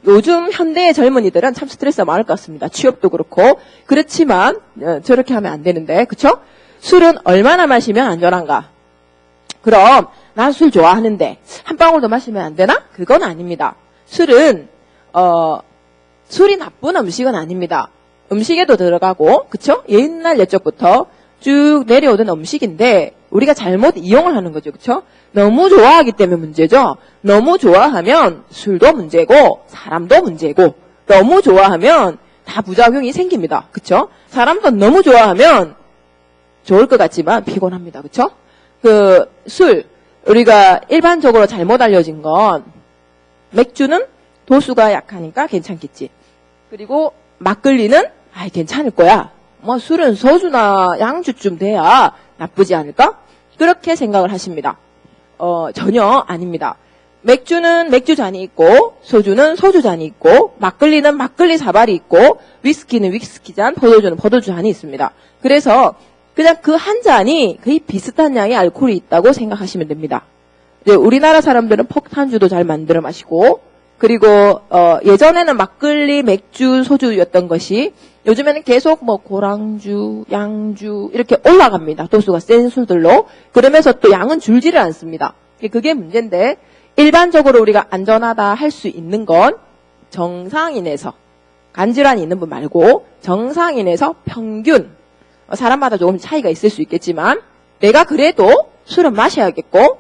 요즘 현대의 젊은이들은 참 스트레스가 많을 것 같습니다. 취업도 그렇고. 그렇지만 저렇게 하면 안 되는데. 그쵸? 술은 얼마나 마시면 안전한가? 그럼 난 술 좋아하는데 한 방울도 마시면 안 되나? 그건 아닙니다. 술은 술이 나쁜 음식은 아닙니다. 음식에도 들어가고 그쵸? 옛날 옛적부터 쭉 내려오던 음식인데 우리가 잘못 이용을 하는 거죠. 그쵸? 너무 좋아하기 때문에 문제죠. 너무 좋아하면 술도 문제고 사람도 문제고 너무 좋아하면 다 부작용이 생깁니다. 그쵸? 사람도 너무 좋아하면 좋을 것 같지만 피곤합니다. 그쵸? 술 우리가 일반적으로 잘못 알려진 건 맥주는 도수가 약하니까 괜찮겠지. 그리고 막걸리는 괜찮을 거야. 뭐 술은 소주나 양주쯤 돼야 나쁘지 않을까? 그렇게 생각을 하십니다. 전혀 아닙니다. 맥주는 맥주잔이 있고 소주는 소주잔이 있고 막걸리는 막걸리 사발이 있고 위스키는 위스키잔, 포도주는 포도주잔이 있습니다. 그래서 그냥 그 한 잔이 거의 비슷한 양의 알코올이 있다고 생각하시면 됩니다. 이제 우리나라 사람들은 폭탄주도 잘 만들어 마시고 그리고 예전에는 막걸리, 맥주, 소주였던 것이 요즘에는 계속 뭐 고랑주, 양주 이렇게 올라갑니다. 도수가 센 술들로. 그러면서 또 양은 줄지를 않습니다. 그게 문제인데 일반적으로 우리가 안전하다 할 수 있는 건 정상인에서 간질환이 있는 분 말고 정상인에서 평균 사람마다 조금 차이가 있을 수 있겠지만 내가 그래도 술은 마셔야겠고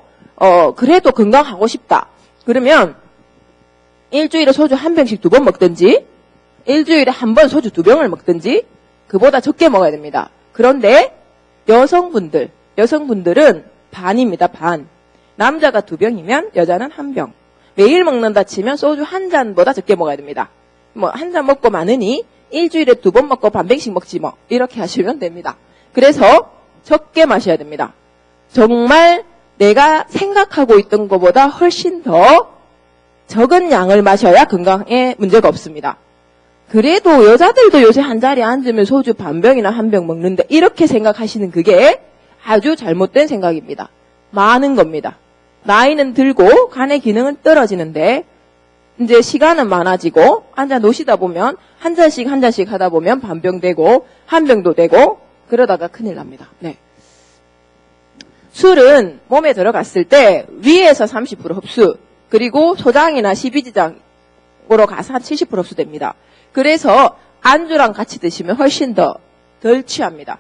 그래도 건강하고 싶다. 그러면 일주일에 소주 한 병씩 2번 먹든지 일주일에 한 번 소주 2병을 먹든지 그보다 적게 먹어야 됩니다. 그런데 여성분들은 반입니다. 반. 남자가 2병이면 여자는 1병. 매일 먹는다 치면 소주 한 잔보다 적게 먹어야 됩니다. 뭐 한 잔 먹고 많으니 일주일에 2번 먹고 반병씩 먹지 뭐 이렇게 하시면 됩니다. 그래서 적게 마셔야 됩니다. 정말 내가 생각하고 있던 것보다 훨씬 더 적은 양을 마셔야 건강에 문제가 없습니다. 그래도 여자들도 요새 한 자리에 앉으면 소주 반병이나 1병 먹는데 이렇게 생각하시는 그게 아주 잘못된 생각입니다. 많은 겁니다. 나이는 들고 간의 기능은 떨어지는데 이제 시간은 많아지고 앉아 노시다 보면 한 잔씩 하다 보면 반병 되고 1병도 되고 그러다가 큰일 납니다. 네. 술은 몸에 들어갔을 때 위에서 30% 흡수 그리고 소장이나 십이지장으로 가서 한 70% 흡수됩니다. 그래서 안주랑 같이 드시면 훨씬 덜 취합니다.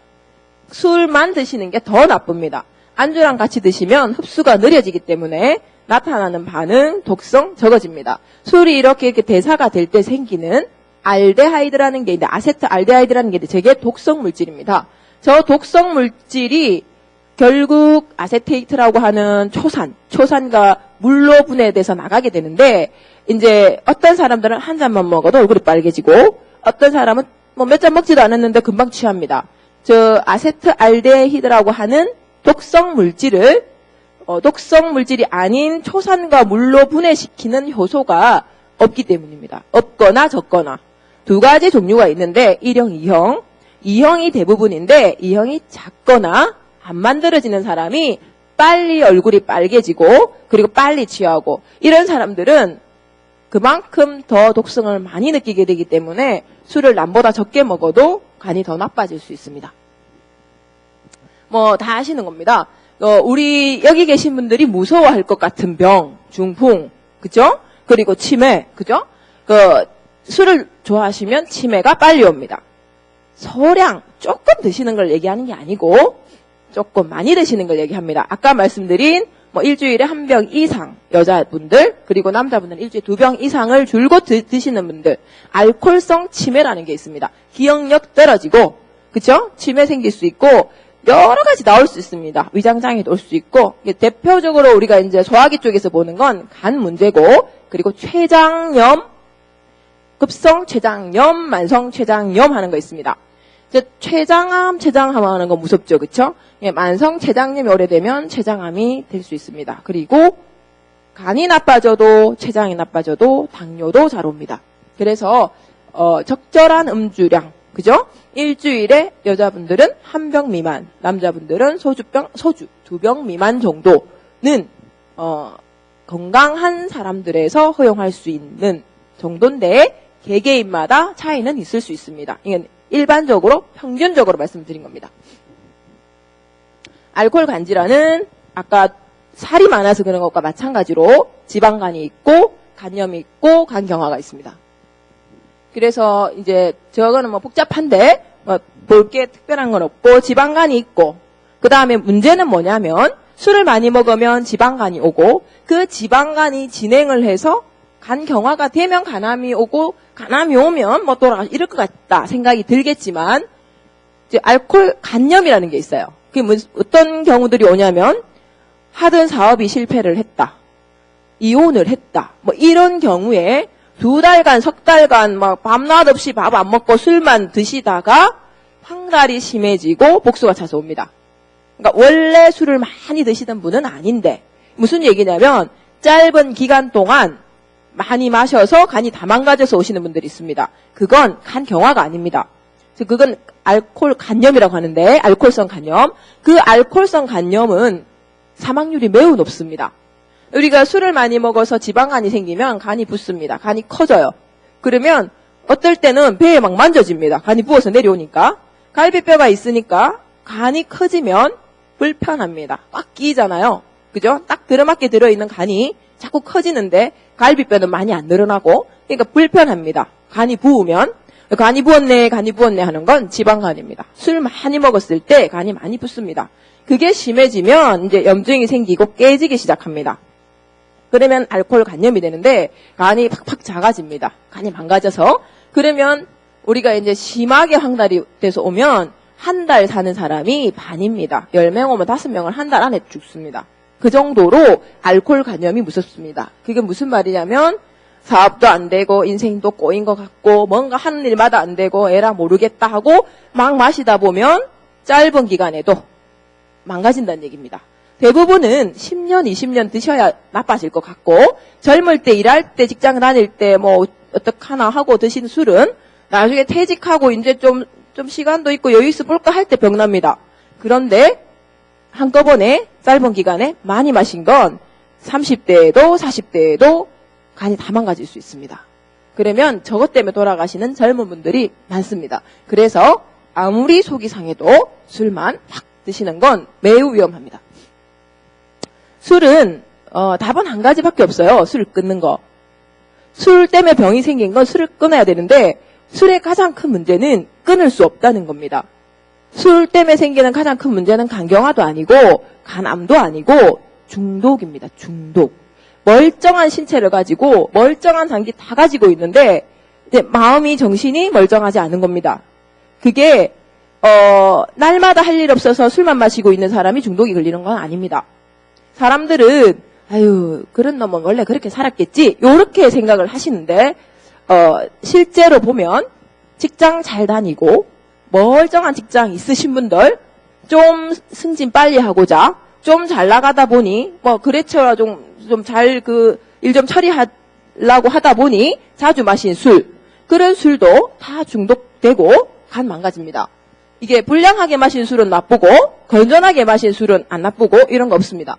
술만 드시는 게 더 나쁩니다. 안주랑 같이 드시면 흡수가 느려지기 때문에 나타나는 반응, 독성 적어집니다. 술이 이렇게 대사가 될 때 생기는 알데하이드라는 게 있는데 아세트알데하이드라는 게 있는데 저게 독성 물질입니다. 저 독성 물질이 결국 아세테이트라고 하는 초산과 물로 분해돼서 나가게 되는데 이제 어떤 사람들은 한 잔만 먹어도 얼굴이 빨개지고 어떤 사람은 뭐 몇 잔 먹지도 않았는데 금방 취합니다. 저 아세트알데히드라고 하는 독성 물질이 아닌 초산과 물로 분해시키는 효소가 없기 때문입니다. 없거나 적거나 두 가지 종류가 있는데 1형, 2형. 2형이 대부분인데 2형이 작거나 안 만들어지는 사람이 빨리 얼굴이 빨개지고 그리고 빨리 취하고 이런 사람들은 그만큼 더 독성을 많이 느끼게 되기 때문에 술을 남보다 적게 먹어도 간이 더 나빠질 수 있습니다. 뭐 다 아시는 겁니다. 우리 여기 계신 분들이 무서워할 것 같은 병, 중풍, 그죠? 그리고 치매, 그죠? 술을 좋아하시면 치매가 빨리 옵니다. 소량 조금 드시는 걸 얘기하는 게 아니고 조금 많이 드시는 걸 얘기합니다. 아까 말씀드린 뭐 일주일에 1병 이상 여자분들 그리고 남자분들은 일주일에 2병 이상을 줄곧 드시는 분들 알코올성 치매라는 게 있습니다. 기억력 떨어지고 그쵸? 치매 생길 수 있고 여러 가지 나올 수 있습니다. 위장장애도 올 수 있고 대표적으로 우리가 이제 소화기 쪽에서 보는 건 간 문제고 그리고 췌장염, 급성 췌장염, 만성 췌장염 하는 거 있습니다. 췌장암 하는 거 무섭죠, 그쵸? 예, 만성 췌장염이 오래되면 췌장암이 될 수 있습니다. 그리고 간이 나빠져도 췌장이 나빠져도 당뇨도 잘 옵니다. 그래서 적절한 음주량, 그죠? 일주일에 여자분들은 1병 미만, 남자분들은 소주 2병 미만 정도는 건강한 사람들에서 허용할 수 있는 정도인데 개개인마다 차이는 있을 수 있습니다. 이건 일반적으로 평균적으로 말씀드린 겁니다. 알코올 간질환은 아까 살이 많아서 그런 것과 마찬가지로 지방간이 있고 간염이 있고 간경화가 있습니다. 그래서 이제 저거는 뭐 복잡한데 볼 게 특별한 건 없고 지방간이 있고 그 다음에 문제는 뭐냐면 술을 많이 먹으면 지방간이 오고 그 지방간이 진행을 해서 간경화가 되면 간암이 오고 간암이 오면 뭐 돌아가 이럴 것 같다 생각이 들겠지만 이제 알코올 간염이라는 게 있어요. 그게 어떤 경우들이 오냐면 하던 사업이 실패를 했다. 이혼을 했다. 뭐 이런 경우에 2달간, 석 달간 막 밤낮 없이 밥 안 먹고 술만 드시다가 황달이 심해지고 복수가 찾아옵니다. 그러니까 원래 술을 많이 드시던 분은 아닌데 무슨 얘기냐면 짧은 기간 동안 많이 마셔서 간이 다 망가져서 오시는 분들이 있습니다. 그건 간 경화가 아닙니다. 그건 알코올 간염이라고 하는데 알코올성 간염. 그 알코올성 간염은 사망률이 매우 높습니다. 우리가 술을 많이 먹어서 지방간이 생기면 간이 붓습니다. 간이 커져요. 그러면 어떨 때는 배에 막 만져집니다. 간이 부어서 내려오니까. 갈비뼈가 있으니까 간이 커지면 불편합니다. 꽉 끼잖아요. 그죠? 딱 들어맞게 들어있는 간이 자꾸 커지는데 갈비뼈는 많이 안 늘어나고 그러니까 불편합니다. 간이 부으면. 간이 부었네 하는 건 지방간입니다. 술 많이 먹었을 때 간이 많이 붓습니다. 그게 심해지면 이제 염증이 생기고 깨지기 시작합니다. 그러면 알코올 간염이 되는데 간이 팍팍 작아집니다. 간이 망가져서. 그러면 우리가 이제 심하게 황달이 돼서 오면 한 달 사는 사람이 반입니다. 10명 오면 5명은 한 달 안에 죽습니다. 그 정도로 알코올 간염이 무섭습니다. 그게 무슨 말이냐면 사업도 안 되고 인생도 꼬인 것 같고 뭔가 하는 일마다 안 되고 에라 모르겠다 하고 막 마시다 보면 짧은 기간에도 망가진다는 얘기입니다. 대부분은 10년, 20년 드셔야 나빠질 것 같고 젊을 때 일할 때 직장 다닐 때 뭐 어떡하나 하고 드신 술은 나중에 퇴직하고 이제 좀 시간도 있고 여유 있어 볼까 할 때 병납니다. 그런데 한꺼번에 짧은 기간에 많이 마신 건 30대에도 40대에도 간이 다 망가질 수 있습니다. 그러면 저것 때문에 돌아가시는 젊은 분들이 많습니다. 그래서 아무리 속이 상해도 술만 팍 드시는 건 매우 위험합니다. 술은 답은 한 가지밖에 없어요. 술을 끊는 거. 술 때문에 병이 생긴 건 술을 끊어야 되는데 술의 가장 큰 문제는 끊을 수 없다는 겁니다. 술 때문에 생기는 가장 큰 문제는 간경화도 아니고 간암도 아니고 중독입니다. 중독. 멀쩡한 신체를 가지고 멀쩡한 장기 다 가지고 있는데 이제 마음이 정신이 멀쩡하지 않은 겁니다. 그게 날마다 할 일 없어서 술만 마시고 있는 사람이 중독이 걸리는 건 아닙니다. 사람들은 아유 그런 놈은 원래 그렇게 살았겠지 요렇게 생각을 하시는데 실제로 보면 직장 잘 다니고 멀쩡한 직장 있으신 분들 좀 승진 빨리 하고자 좀 잘 나가다 보니 뭐 그래처 좀 잘 일 좀 처리하려고 하다 보니 자주 마신 술 그런 술도 다 중독되고 간 망가집니다. 이게 불량하게 마신 술은 나쁘고 건전하게 마신 술은 안 나쁘고 이런 거 없습니다.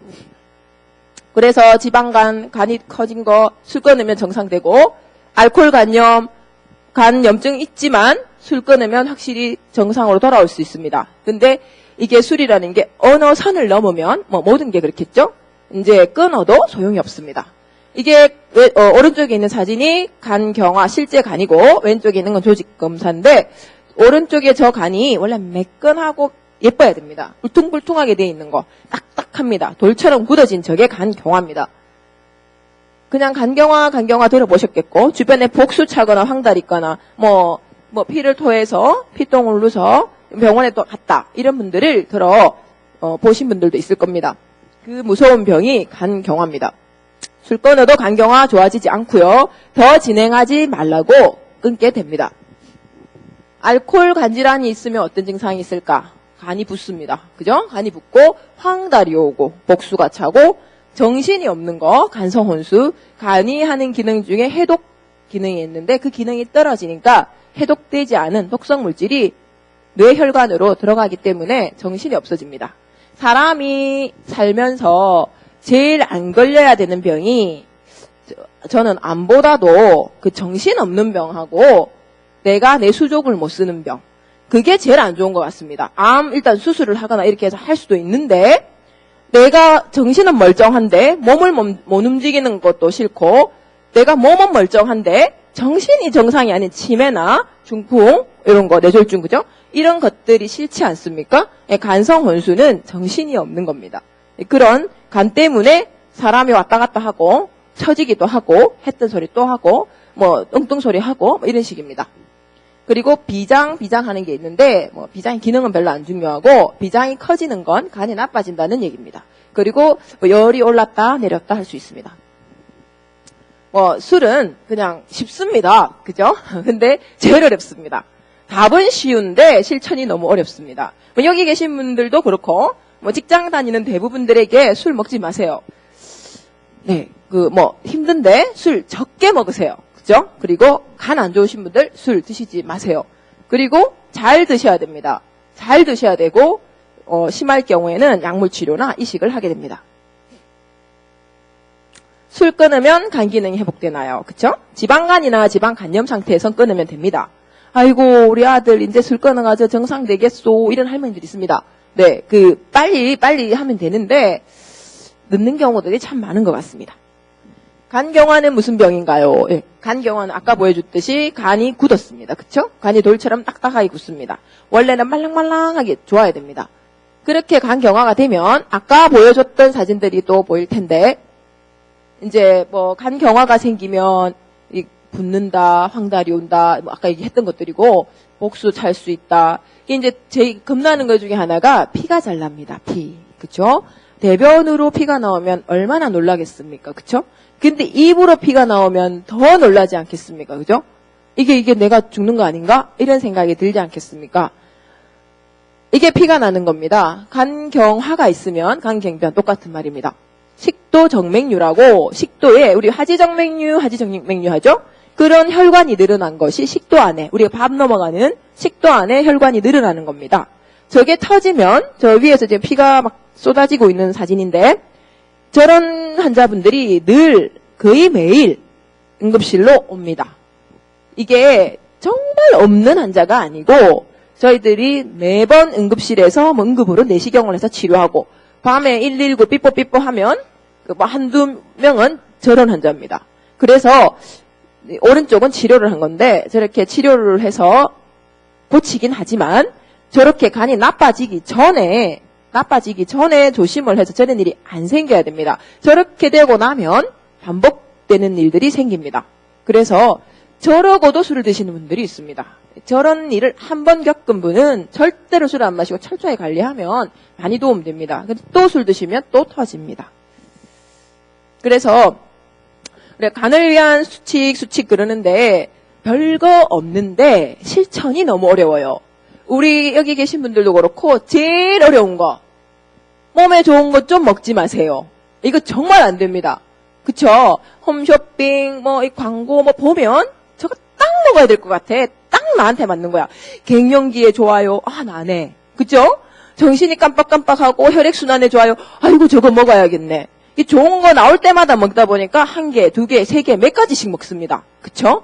그래서 지방간, 간이 커진 거 술 끊으면 정상되고 알코올 간염, 간 염증 있지만 술 끊으면 확실히 정상으로 돌아올 수 있습니다. 근데 이게 술이라는 게 어느 선을 넘으면 뭐 모든 게 그렇겠죠? 이제 끊어도 소용이 없습니다. 이게 오른쪽에 있는 사진이 간경화 실제 간이고 왼쪽에 있는 건 조직 검사인데 오른쪽에 저 간이 원래 매끈하고 예뻐야 됩니다. 울퉁불퉁하게 돼 있는 거 딱딱합니다. 돌처럼 굳어진 저게 간경화입니다. 그냥 간경화 들어보셨겠고 주변에 복수 차거나 황달 있거나 뭐 피를 토해서 피똥을 누서 병원에 또 갔다 이런 분들을 보신 분들도 있을 겁니다. 그 무서운 병이 간경화입니다. 술 끊어도 간경화 좋아지지 않고요. 더 진행하지 말라고 끊게 됩니다. 알코올 간질환이 있으면 어떤 증상이 있을까? 간이 붓습니다. 그죠? 간이 붓고 황달이 오고 복수가 차고 정신이 없는 거, 간성혼수. 간이 하는 기능 중에 해독 기능이 있는데 그 기능이 떨어지니까 해독되지 않은 독성 물질이 뇌혈관으로 들어가기 때문에 정신이 없어집니다. 사람이 살면서 제일 안 걸려야 되는 병이 저는 암보다도 그 정신 없는 병하고 내가 내 수족을 못 쓰는 병. 그게 제일 안 좋은 것 같습니다. 암 일단 수술을 하거나 이렇게 해서 할 수도 있는데 내가 정신은 멀쩡한데 몸을 못 움직이는 것도 싫고 내가 몸은 멀쩡한데 정신이 정상이 아닌 치매나 중풍 이런 거 뇌졸중 그죠? 이런 것들이 싫지 않습니까? 간성혼수는 정신이 없는 겁니다. 그런 간 때문에 사람이 왔다 갔다 하고 처지기도 하고 했던 소리 또 하고 뭐 뚱뚱 소리 하고 뭐 이런 식입니다. 그리고 비장 하는 게 있는데 뭐 비장의 기능은 별로 안 중요하고 비장이 커지는 건 간이 나빠진다는 얘기입니다. 그리고 뭐 열이 올랐다 내렸다 할 수 있습니다. 뭐 술은 그냥 쉽습니다. 그죠? 근데 제일 어렵습니다. 답은 쉬운데 실천이 너무 어렵습니다. 뭐 여기 계신 분들도 그렇고 뭐 직장 다니는 대부분들에게 술 먹지 마세요. 네, 그 뭐 힘든데 술 적게 먹으세요. 그죠? 그리고 간 안 좋으신 분들 술 드시지 마세요. 그리고 잘 드셔야 됩니다. 잘 드셔야 되고 심할 경우에는 약물 치료나 이식을 하게 됩니다. 술 끊으면 간 기능이 회복되나요? 그쵸? 지방간이나 지방간염 상태에선 끊으면 됩니다. 아이고 우리 아들 이제 술 끊어가지고 정상 되겠소 이런 할머니들이 있습니다. 네, 그 빨리 하면 되는데 늦는 경우들이 참 많은 것 같습니다. 간경화는 무슨 병인가요? 네, 간경화는 아까 보여줬듯이 간이 굳었습니다. 그쵸? 간이 돌처럼 딱딱하게 굳습니다. 원래는 말랑말랑하게 좋아야 됩니다. 그렇게 간경화가 되면 아까 보여줬던 사진들이 또 보일 텐데 이제 뭐 간경화가 생기면 붓는다, 황달이 온다, 뭐 아까 얘기했던 것들이고 복수 찰 수 있다. 이게 이제 제일 겁나는 것 중에 하나가 피가 잘 납니다. 피, 그쵸? 대변으로 피가 나오면 얼마나 놀라겠습니까, 그쵸? 근데 입으로 피가 나오면 더 놀라지 않겠습니까, 그죠? 이게 내가 죽는 거 아닌가? 이런 생각이 들지 않겠습니까? 이게 피가 나는 겁니다. 간경화가 있으면 간경변 똑같은 말입니다. 식도정맥류라고 식도에 우리 하지정맥류 하죠? 그런 혈관이 늘어난 것이 식도 안에 우리가 밥 넘어가는 식도 안에 혈관이 늘어나는 겁니다. 저게 터지면 저 위에서 지금 피가 막 쏟아지고 있는 사진인데 저런 환자분들이 늘 거의 매일 응급실로 옵니다. 이게 정말 없는 환자가 아니고 저희들이 매번 응급실에서 뭐 응급으로 내시경을 해서 치료하고 밤에 119 삐뽀삐뽀 하면 뭐 한두 명은 저런 환자입니다. 그래서 오른쪽은 치료를 한 건데 저렇게 치료를 해서 고치긴 하지만 저렇게 간이 나빠지기 전에 조심을 해서 저런 일이 안 생겨야 됩니다. 저렇게 되고 나면 반복되는 일들이 생깁니다. 그래서 저러고도 술을 드시는 분들이 있습니다. 저런 일을 한 번 겪은 분은 절대로 술을 안 마시고 철저히 관리하면 많이 도움됩니다. 근데 또 술 드시면 또 터집니다. 그래서 간을 위한 수칙 그러는데 별거 없는데 실천이 너무 어려워요. 우리 여기 계신 분들도 그렇고 제일 어려운 거 몸에 좋은 것 좀 먹지 마세요. 이거 정말 안 됩니다. 그쵸? 홈쇼핑 뭐 이 광고 뭐 보면 저거 딱 먹어야 될 것 같아. 딱 나한테 맞는 거야. 갱년기에 좋아요. 아 나네. 그쵸? 정신이 깜빡깜빡하고 혈액순환에 좋아요. 아이고 저거 먹어야겠네. 이 좋은 거 나올 때마다 먹다 보니까 한 개, 두 개, 세 개, 몇 가지씩 먹습니다. 그쵸?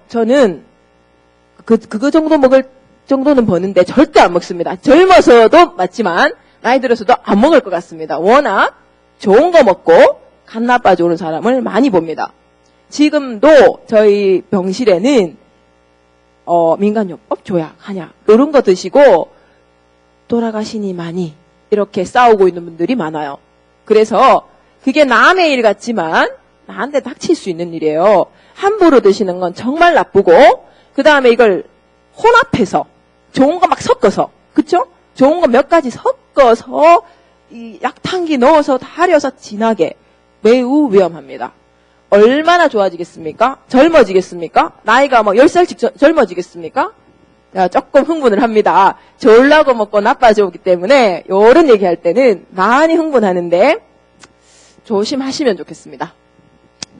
저는 그거 정도 먹을 정도는 버는데 절대 안 먹습니다. 젊어서도 맞지만 나이 들어서도 안 먹을 것 같습니다. 워낙 좋은 거 먹고 간 나빠져 오는 사람을 많이 봅니다. 지금도 저희 병실에는 민간요법, 조약, 한약 이런 거 드시고 돌아가시니 많이 이렇게 싸우고 있는 분들이 많아요. 그래서 그게 남의 일 같지만 나한테 닥칠 수 있는 일이에요. 함부로 드시는 건 정말 나쁘고 그 다음에 이걸 혼합해서 좋은 거 막 섞어서 그쵸? 좋은 거 몇 가지 섞어서 이 약탕기 넣어서 달여서 진하게 매우 위험합니다. 얼마나 좋아지겠습니까? 젊어지겠습니까? 나이가 뭐 10살 젊어지겠습니까? 자, 조금 흥분을 합니다. 좋으려고 먹고 나빠져 오기 때문에 요런 얘기할 때는 많이 흥분하는데 조심하시면 좋겠습니다.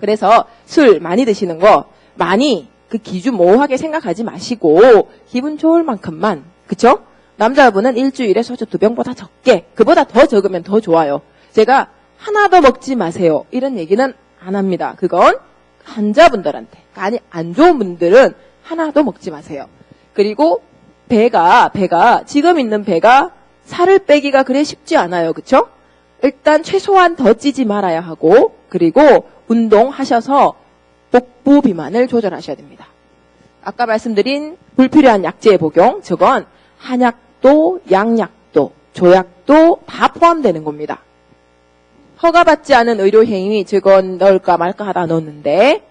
그래서 술 많이 드시는 거 많이 그 기준 모호하게 생각하지 마시고 기분 좋을 만큼만, 그쵸? 남자분은 일주일에 소주 2병보다 적게, 그보다 더 적으면 더 좋아요. 제가 하나 더 먹지 마세요 이런 얘기는 안 합니다. 그건 환자분들한테, 간이 안 좋은 분들은 하나 더 먹지 마세요. 그리고 배가 지금 있는 배가 살을 빼기가 그래 쉽지 않아요. 그쵸? 일단 최소한 더 찌지 말아야 하고, 그리고 운동하셔서 복부 비만을 조절하셔야 됩니다. 아까 말씀드린 불필요한 약제의 복용, 저건 한약도, 양약도, 조약도 다 포함되는 겁니다. 허가받지 않은 의료행위, 저건 넣을까 말까 하다 넣었는데,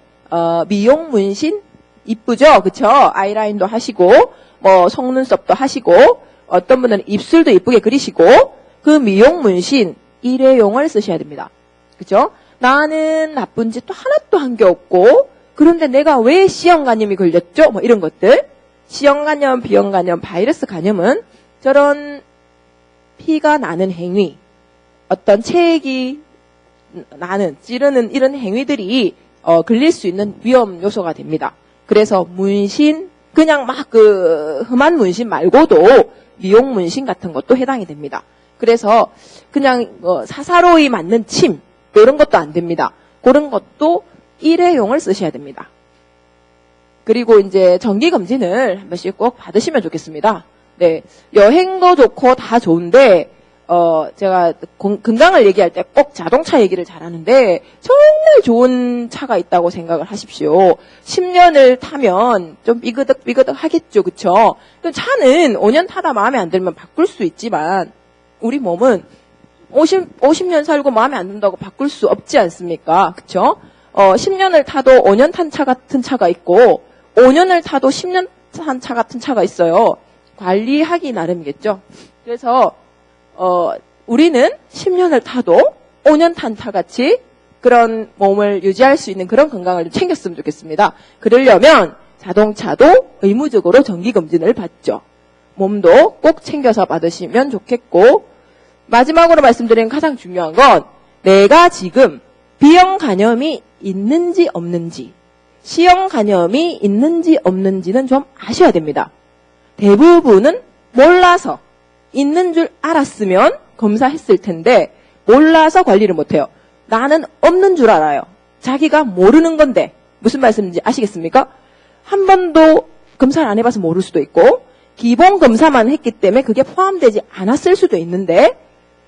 미용, 문신, 이쁘죠? 그쵸? 아이라인도 하시고, 뭐, 속눈썹도 하시고, 어떤 분은 입술도 이쁘게 그리시고, 그 미용, 문신, 일회용을 쓰셔야 됩니다. 그쵸? 나는 나쁜 짓도 하나도 한 게 없고, 그런데 내가 왜 C형 간염이 걸렸죠? 뭐 이런 것들. C형 간염, B형 간염, 바이러스 간염은 저런 피가 나는 행위, 어떤 체액이 나는, 찌르는 이런 행위들이 걸릴 수 있는 위험 요소가 됩니다. 그래서 문신, 그냥 막 험한 문신 말고도 미용 문신 같은 것도 해당이 됩니다. 그래서 그냥 사사로이 맞는 침, 이런 것도 안 됩니다. 그런 것도 일회용을 쓰셔야 됩니다. 그리고 이제 정기검진을 한 번씩 꼭 받으시면 좋겠습니다. 네. 여행도 좋고 다 좋은데, 제가 건강을 얘기할 때 꼭 자동차 얘기를 잘하는데, 정말 좋은 차가 있다고 생각을 하십시오. 10년을 타면 좀 삐그덕 하겠죠. 그쵸? 차는 5년 타다 마음에 안 들면 바꿀 수 있지만, 우리 몸은 50년 살고 마음에 안 든다고 바꿀 수 없지 않습니까? 그쵸? 10년을 타도 5년 탄 차 같은 차가 있고, 5년을 타도 10년 탄 차 같은 차가 있어요. 관리하기 나름이겠죠. 그래서 우리는 10년을 타도 5년 탄 차같이 그런 몸을 유지할 수 있는 그런 건강을 좀 챙겼으면 좋겠습니다. 그러려면 자동차도 의무적으로 정기검진을 받죠. 몸도 꼭 챙겨서 받으시면 좋겠고, 마지막으로 말씀드리는 가장 중요한 건 내가 지금 B형 간염이 있는지 없는지, C형 간염이 있는지 없는지는 좀 아셔야 됩니다. 대부분은 몰라서, 있는 줄 알았으면 검사했을 텐데 몰라서 관리를 못해요. 나는 없는 줄 알아요. 자기가 모르는 건데 무슨 말씀인지 아시겠습니까? 한 번도 검사를 안 해봐서 모를 수도 있고, 기본 검사만 했기 때문에 그게 포함되지 않았을 수도 있는데,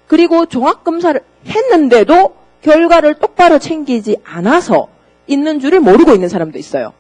그리고 종합검사를 했는데도 결과를 똑바로 챙기지 않아서 있는 줄을 모르고 있는 사람도 있어요.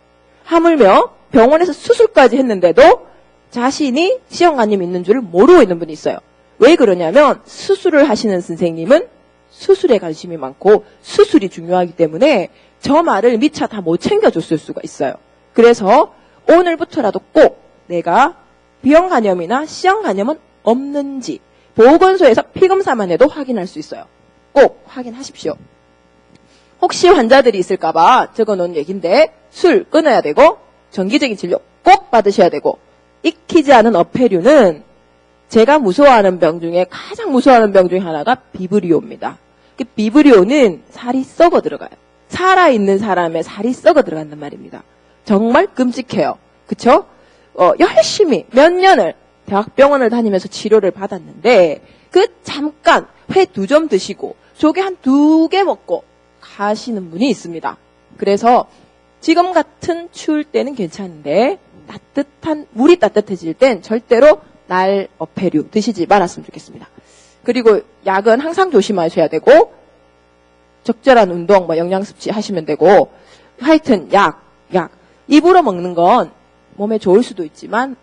하물며 병원에서 수술까지 했는데도 자신이 C형 간염이 있는 줄을 모르고 있는 분이 있어요. 왜 그러냐면 수술을 하시는 선생님은 수술에 관심이 많고 수술이 중요하기 때문에 저 말을 미처 다 못 챙겨줬을 수가 있어요. 그래서 오늘부터라도 꼭 내가 B형 간염이나 C형 간염은 없는지 보건소에서 피검사만 해도 확인할 수 있어요. 꼭 확인하십시오. 혹시 환자들이 있을까봐 적어놓은 얘기인데, 술 끊어야 되고 정기적인 진료 꼭 받으셔야 되고, 익히지 않은 어패류는 제가 무서워하는 병 중에 가장 무서워하는 병 중에 하나가 비브리오입니다. 그 비브리오는 살이 썩어 들어가요. 살아있는 사람의 살이 썩어 들어간단 말입니다. 정말 끔찍해요. 그쵸? 열심히 몇 년을 대학병원을 다니면서 치료를 받았는데, 그 잠깐 회 2점 드시고 조개 한 2개 먹고 가시는 분이 있습니다. 그래서 지금 같은 추울 때는 괜찮은데 물이 따뜻해질 땐 절대로 날 어패류 드시지 말았으면 좋겠습니다. 그리고 약은 항상 조심하셔야 되고, 적절한 운동, 영양 섭취 하시면 되고, 하여튼 약 입으로 먹는 건 몸에 좋을 수도 있지만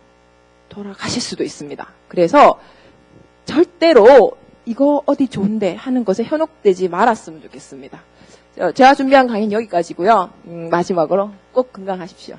돌아가실 수도 있습니다. 그래서 절대로 이거 어디 좋은데 하는 것에 현혹되지 말았으면 좋겠습니다. 제가 준비한 강의는 여기까지고요. 마지막으로 꼭 건강하십시오.